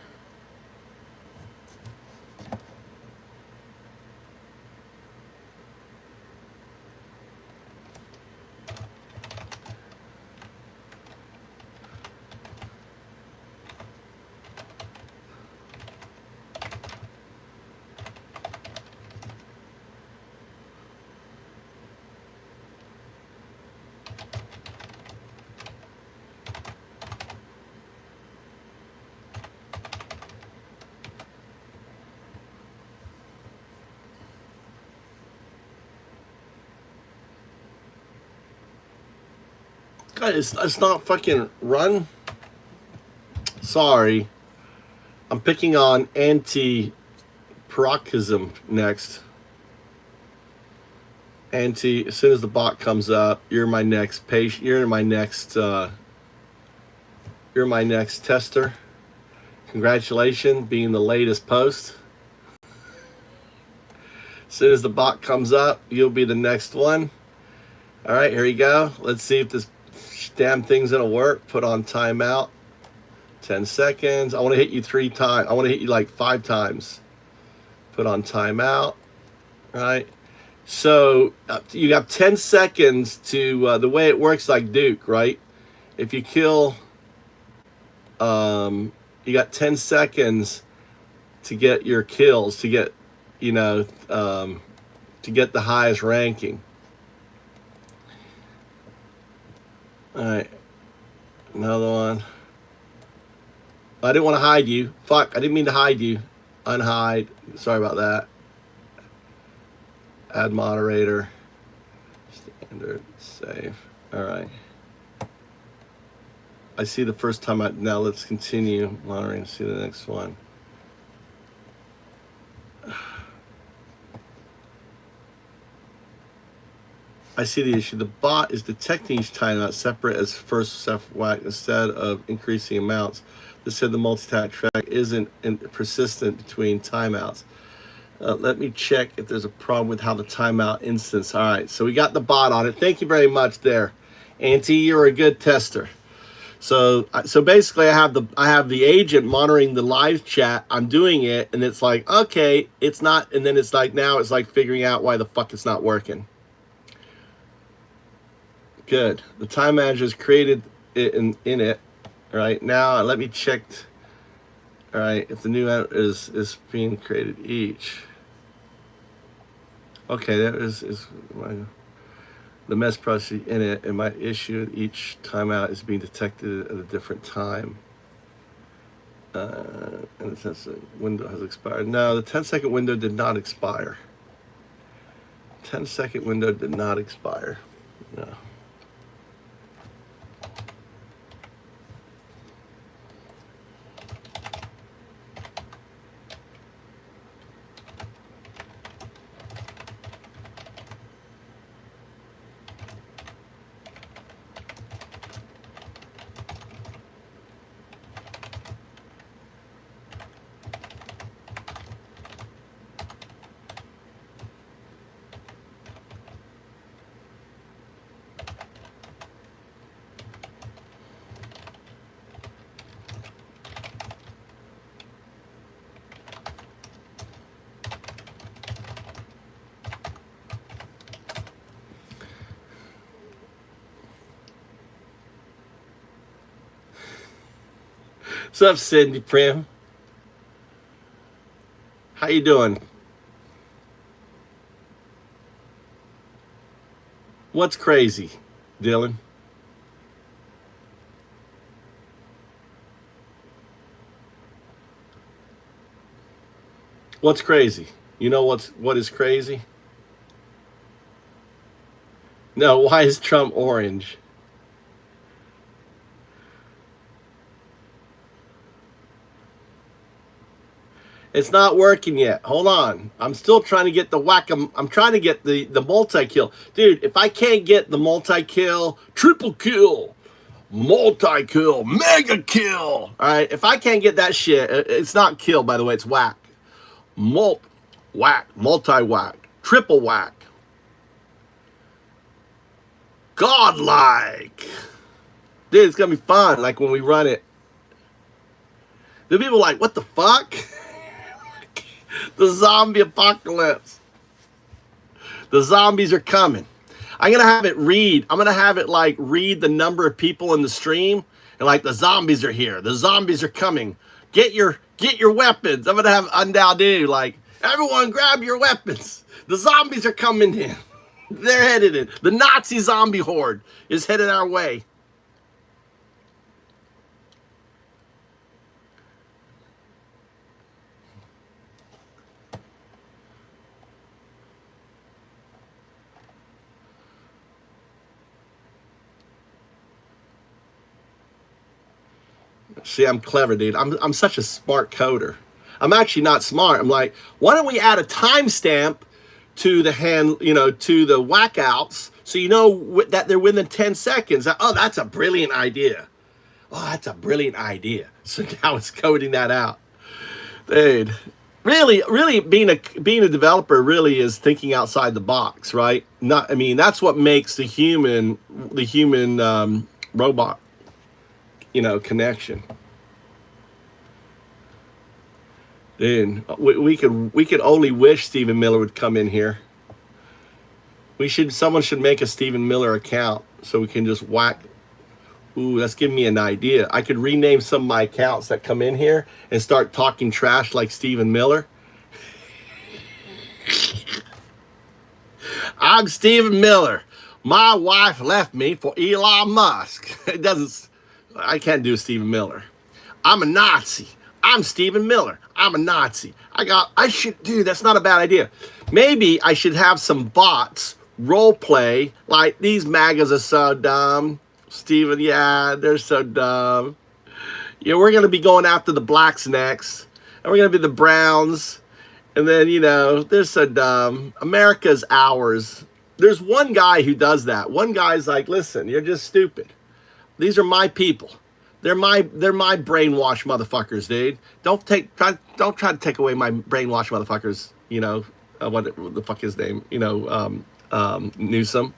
God, it's not fucking run. Sorry. I'm picking on anti-paroxysm next. As soon as the bot comes up, you're my next patient. You're my next tester. Congratulations, being the latest post. As soon as the bot comes up, you'll be the next one. All right, here you go. Let's see if this damn thing's gonna work. Put on timeout. 10 seconds. I want to hit you 3 times. I want to hit you like 5 times. Put on timeout. All right. So you have 10 seconds to the way it works like Duke, right? If you kill, you got 10 seconds to get your kills, to get, you know, to get the highest ranking. All right, another one. I didn't want to hide you. Fuck, I didn't mean to hide you. Unhide. Sorry about that. Add moderator. Standard. Save. All right. I see the first time. Now let's continue monitoring. See the next one. I see the issue. The bot is detecting each timeout separate as first whack instead of increasing amounts. This said the multi-track isn't persistent between timeouts. Let me check if there's a problem with how the timeout instance. All right, so we got the bot on it. Thank you very much there, Auntie. You're a good tester. So basically, I have the agent monitoring the live chat. I'm doing it, and it's like, okay, it's not, and then it's like now it's like figuring out why the fuck it's not working. Good. The time manager's created it in it. All right. Now let me check. All right. If the new is being created each. Okay. That is the mess process in it. And my issue each timeout is being detected at a different time. And the 10-second window has expired. No, the 10-second window did not expire. 10-second window did not expire. No. What's up, Cindy Prim? How you doing? What's crazy, Dylan? What's crazy? You know what is crazy? No, why is Trump orange? It's not working yet. Hold on. I'm still trying to get the I'm trying to get the multi-kill. Dude, if I can't get the multi-kill, triple kill, multi-kill, mega kill. All right, if I can't get that shit, it's not kill, by the way, it's whack. Whack, multi-whack, triple whack. Godlike. Dude, it's gonna be fun, like when we run it. The people are like, what the fuck? The zombie apocalypse. The zombies are coming. I'm gonna have it read. I'm gonna have it like read the number of people in the stream, and like the zombies are here. The zombies are coming. Get your weapons. I'm gonna have Undow do like everyone grab your weapons. The zombies are coming in. They're headed in. The Nazi zombie horde is headed our way. See, I'm clever, dude. I'm such a smart coder. I'm actually not smart. I'm like, why don't we add a timestamp to the to the whackouts, so you know that they're within 10 seconds. Oh, that's a brilliant idea. Oh, that's a brilliant idea. So now it's coding that out. Dude, really being a developer really is thinking outside the box, right? I mean, that's what makes the human robot, connection. Dude, we could only wish Stephen Miller would come in here. Someone should make a Stephen Miller account so we can just whack. Ooh, that's giving me an idea. I could rename some of my accounts that come in here and start talking trash like Stephen Miller. I'm Stephen Miller. My wife left me for Elon Musk. I can't do Stephen Miller. I'm a Nazi. I'm Stephen Miller. I'm a Nazi. Dude, that's not a bad idea. Maybe I should have some bots role play like these MAGAs are so dumb. Stephen, yeah, they're so dumb. Yeah, we're going to be going after the blacks next. And we're going to be the browns. And then, they're so dumb. America's ours. There's one guy who does that. One guy's like, listen, you're just stupid. These are my people. They're my brainwash motherfuckers, dude. Don't try to take away my brainwash motherfuckers. What the fuck his name? Newsom.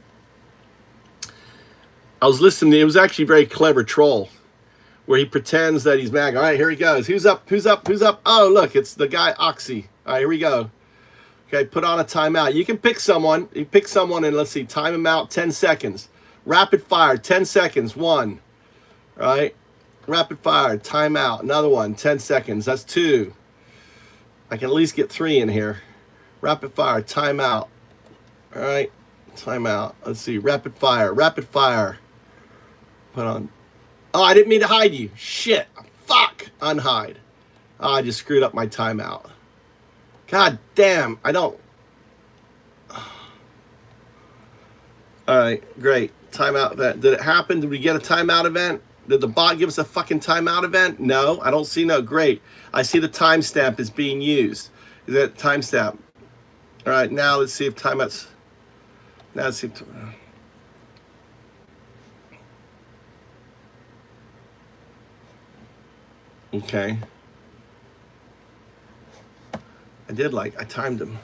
I was listening. It was actually a very clever troll, where he pretends that he's MAGA. All right, here he goes. Who's up? Who's up? Who's up? Oh, look, it's the guy Oxy. All right, here we go. Okay, put on a timeout. You can pick someone. You pick someone, and let's see, time him out 10 seconds. Rapid fire, 10 seconds. 1. All right. Rapid fire, timeout. Another one, 10 seconds. That's 2. I can at least get 3 in here. Rapid fire, timeout. All right. Timeout. Let's see. Rapid fire. Rapid fire. Put on. Oh, I didn't mean to hide you. Shit. Fuck. Unhide. Oh, I just screwed up my timeout. God damn. I don't. All right. Great. Timeout event. Did it happen? Did we get a timeout event? Did the bot give us a fucking timeout event? No. I don't see no. Great. I see the timestamp is being used. Is that timestamp? All right. Now let's see if timeouts. Now let's see. Okay. I timed him.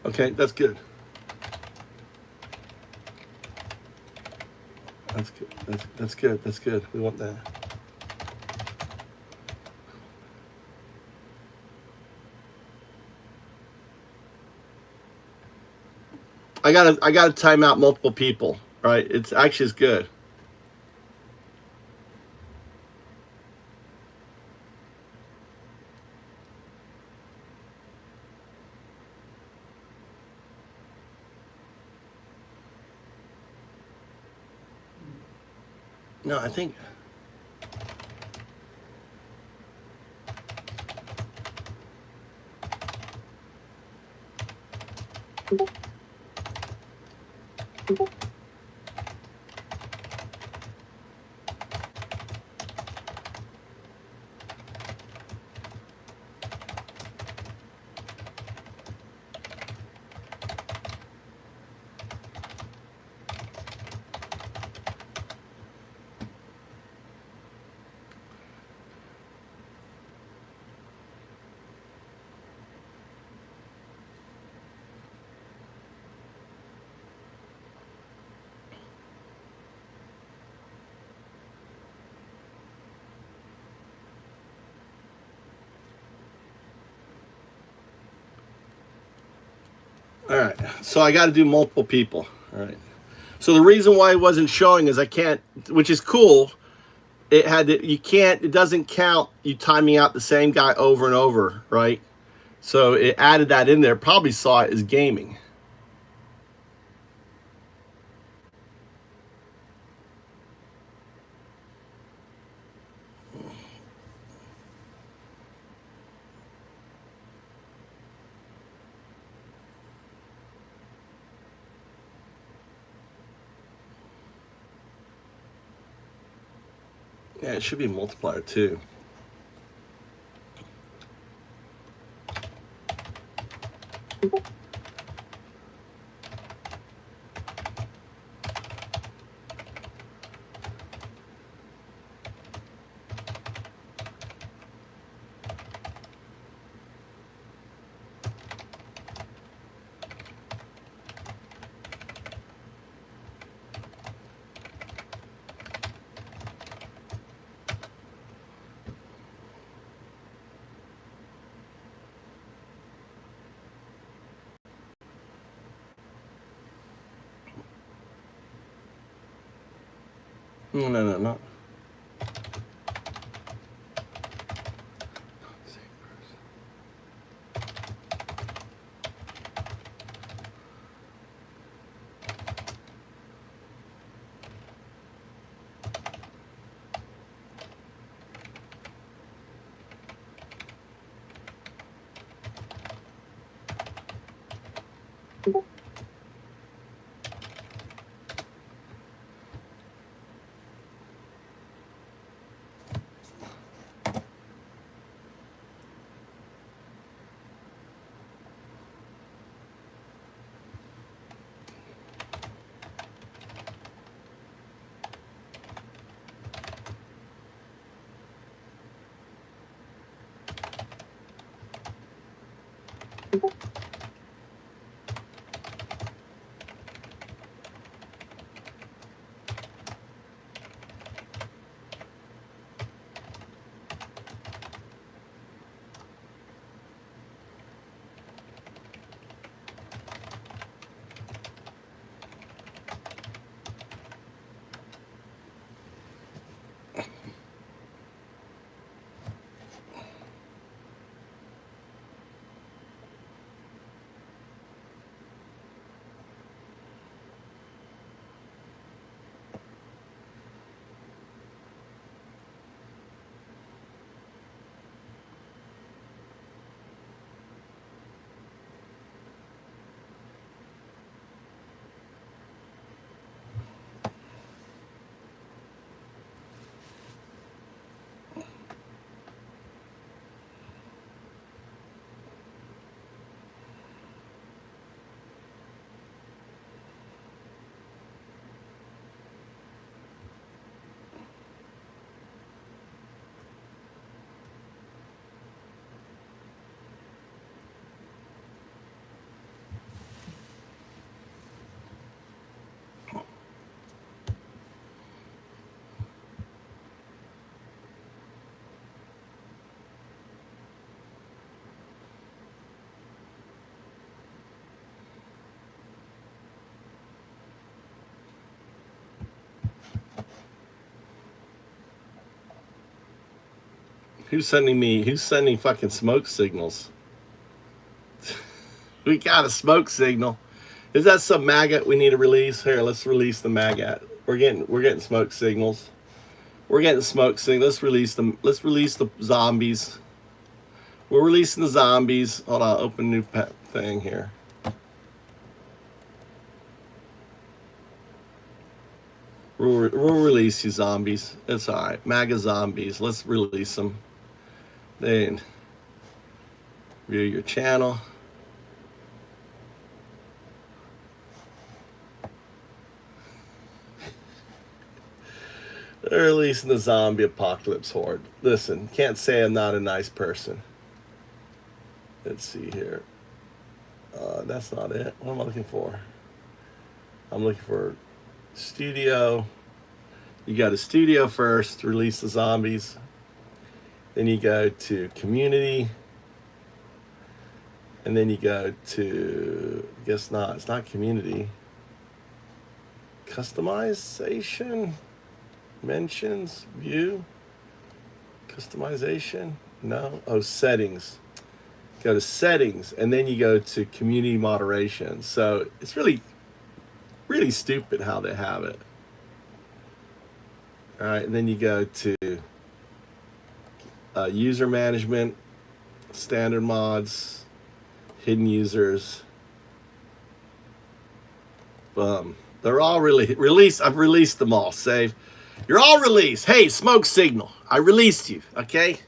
Okay, that's good. That's good. That's good. That's good. We want that. I gotta time out multiple people. Right? It's actually good. No, I think. All right, so I got to do multiple people. All right. So the reason why it wasn't showing is I can't, which is cool. It had to, you can't, it doesn't count you timing out the same guy over and over, right? So it added that in there. Probably saw it as gaming. Yeah, it should be a multiplier too. No. Who's sending fucking smoke signals? We got a smoke signal. Is that some maggot we need to release? Here, let's release the maggot. We're getting smoke signals. We're getting smoke signals. Let's release them. Let's release the zombies. We're releasing the zombies. Hold on, open new thing here. We'll release you zombies. It's all right. MAGA zombies. Let's release them. Then view your channel. They're releasing the zombie apocalypse horde. Listen, can't say I'm not a nice person. Let's see here. That's not it. What am I looking for? I'm looking for studio. You go to studio first, release the zombies. Then you go to community. And then you go to, I guess not, it's not community. Customization. Mentions, view, customization, no, oh, settings. Go to settings, and then you go to community moderation. So it's really stupid how they have it. All right, and then you go to user management, standard mods, hidden users. They're all really released. I've released them all. Save. You're all released. Hey, smoke signal. I released you, okay?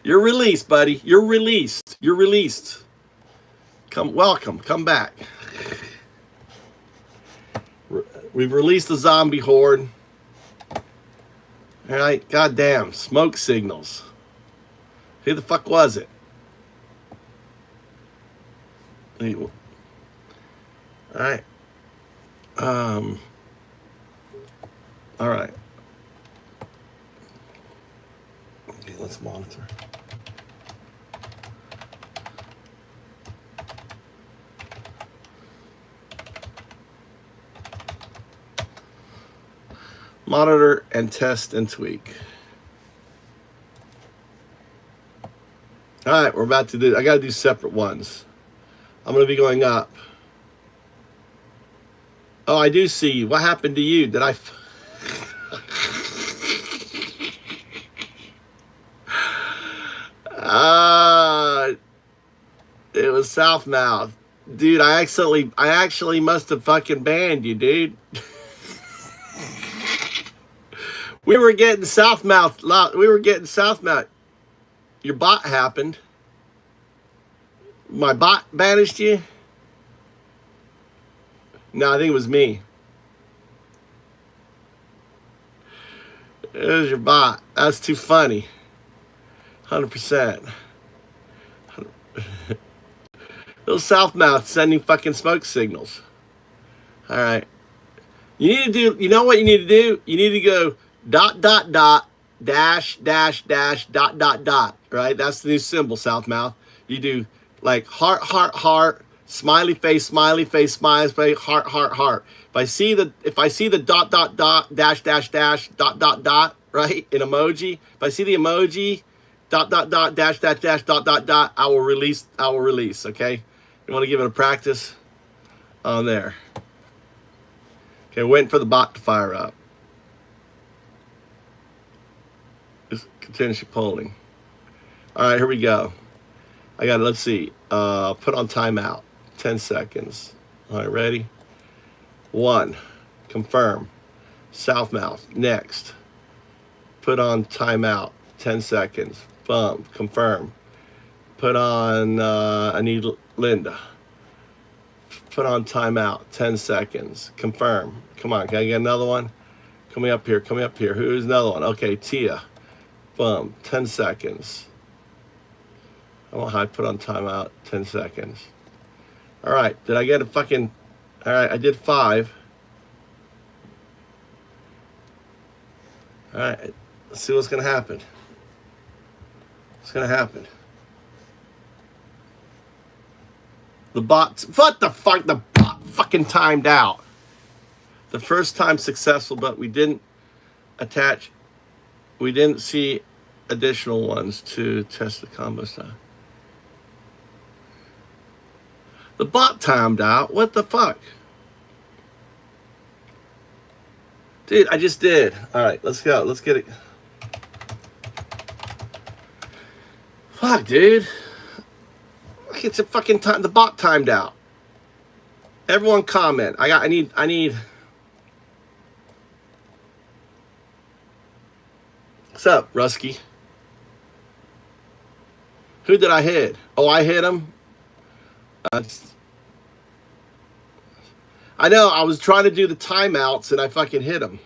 You're released, buddy. You're released. You're released. Welcome. Come back. We've released the zombie horde. All right, goddamn, smoke signals. Who the fuck was it? All right. All right. Okay, let's monitor. Monitor and test and tweak. All right, we're about to do, I got to do separate ones. I'm going to be going up. Oh, I do see you. What happened to you? Did I... It was Southmouth. Dude, I actually must have fucking banned you, dude. We were getting Southmouth. We were getting Southmouth. Your bot happened. My bot banished you? No, I think it was me. It was your bot. That's too funny. 100%. Little Southmouth sending fucking smoke signals. All right. You need to do, you know what you need to do? You need to go ... .. Right? That's the new symbol, Southmouth. You do like heart, smiley face, smiley face, heart. If I see the ... right? In emoji. If I see the emoji ... I will release, okay? You want to give it a practice on there. Okay, waiting for the bot to fire up. Just continue polling. All right, here we go. I got it. Let's see. Put on timeout. 10 seconds. All right, ready? 1. Confirm. Southmouth. Next. Put on timeout. 10 seconds. Boom. Confirm. Put on, I need Linda. Put on timeout. 10 seconds. Confirm. Come on. Can I get another one? Coming up here. Who's another one? Okay, Tia. Boom. 10 seconds. I want to put on timeout. 10 seconds. All right. Did I get a fucking... All right. I did 5. All right. Let's see what's going to happen. What's going to happen? The bot... What the fuck? The bot fucking timed out. The first time successful, but we didn't attach We didn't see additional ones to test the combo stuff. The bot timed out. What the fuck? Dude, I just did. All right, let's go. Let's get it. Fuck, dude. It's a fucking time. The bot timed out. Everyone comment. I need. What's up, Rusky? Who did I hit? Oh, I hit him. I know. I was trying to do the timeouts and I fucking hit him.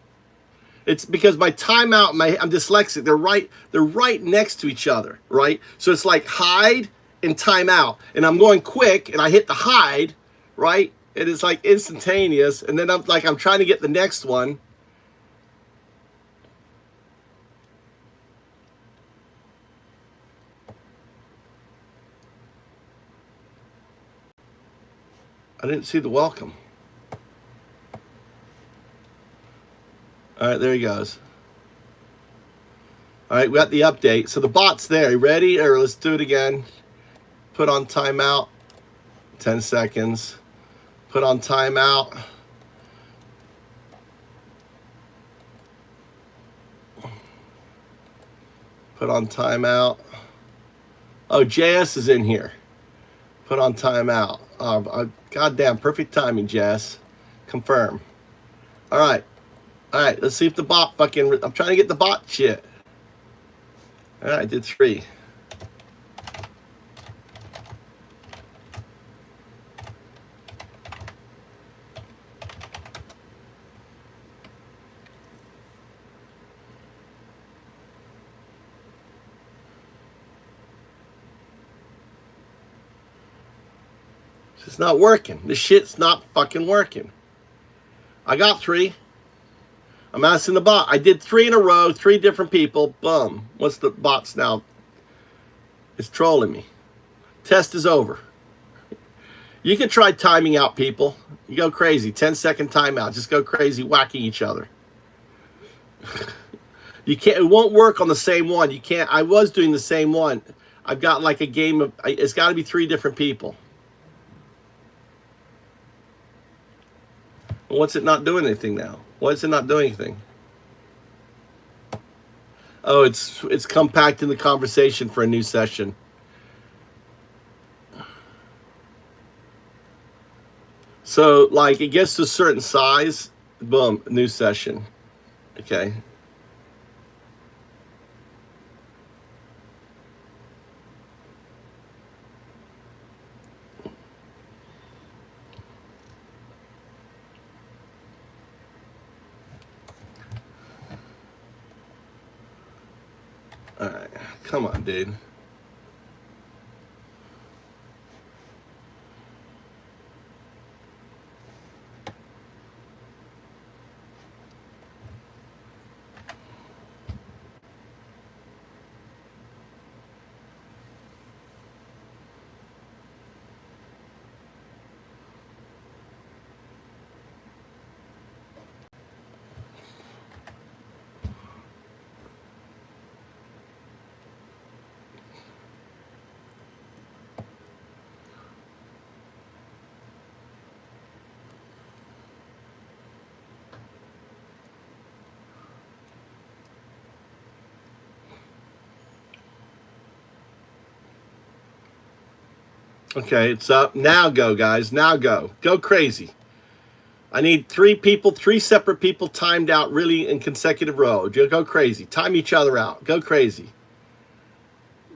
It's because my timeout, I'm dyslexic. They're right next to each other, right? So it's like hide and timeout, and I'm going quick, and I hit the hide, right? And it's like instantaneous, and then I'm trying to get the next one. I didn't see the welcome. All right, there he goes. All right, we got the update. So the bot's there. You ready? Or let's do it again. Put on timeout. 10 seconds. Put on timeout. Put on timeout. Oh, JS is in here. Put on timeout. Goddamn, perfect timing, Jess. Confirm. All right. All right, let's see if the bot fucking... I'm trying to get the bot shit. All right, I did 3. It's not working. This shit's not fucking working. I got 3. I'm asking the bot. I did 3 in a row, 3 different people. Boom. What's the bot's now? It's trolling me. Test is over. You can try timing out people. You go crazy. 10-second timeout. Just go crazy whacking each other. You can't. It won't work on the same one. You can't. I was doing the same one. I've got like a game of. It's got to be 3 different people. What's it not doing anything now? Why is it not doing anything? Oh, it's compacting the conversation for a new session. So, like, it gets to a certain size, boom, new session. Okay. All right, come on, dude. Okay, it's up. Now go, guys. Now go. Go crazy. I need 3 people, 3 separate people timed out really in consecutive row. Go crazy. Time each other out. Go crazy.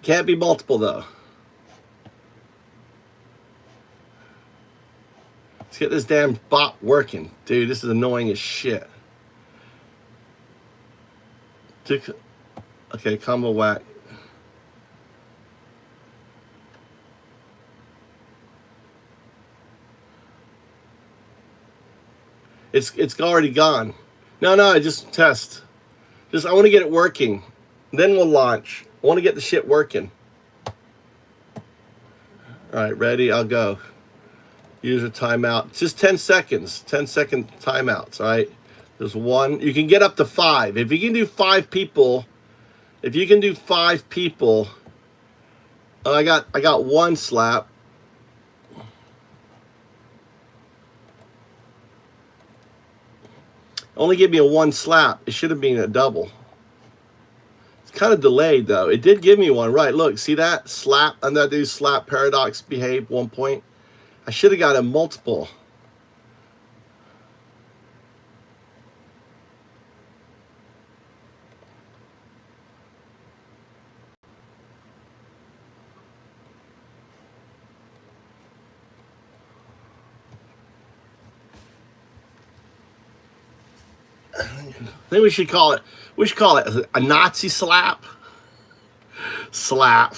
Can't be multiple, though. Let's get this damn bot working. Dude, this is annoying as shit. Okay, combo whack. It's already gone. No, just test. I want to get it working. Then we'll launch. I want to get the shit working. All right, ready? I'll go. User timeout. Just 10 seconds. 10-second timeouts, all right? There's 1. You can get up to 5. If you can do 5 people If you can do 5 people, I got 1 slap. Only give me a 1 slap. It should have been a double. It's kind of delayed though. It did give me 1, right? Look, see that slap? And that do slap paradox behave 1 point. I should have got a multiple. I think we should call it a Nazi slap. Slap.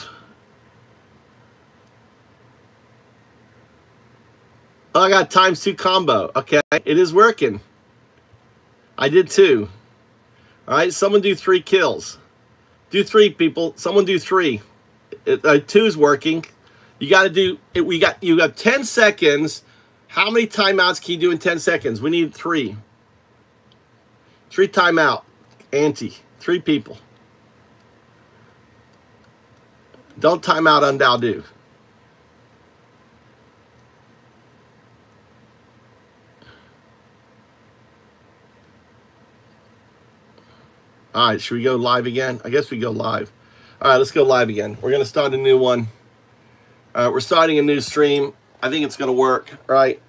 Oh, I got ×2 combo. Okay, it is working. I did 2. All right, someone do 3 kills. Do 3, people. Someone do 3. 2 is working. You got to do it. You got 10 seconds. How many timeouts can you do in 10 seconds? We need 3. 3 timeout. 3 people. Don't time out undao. All right, should we go live again? I guess we go live. All right, let's go live again. We're going to start a new one. We're starting a new stream. I think it's going to work, all right?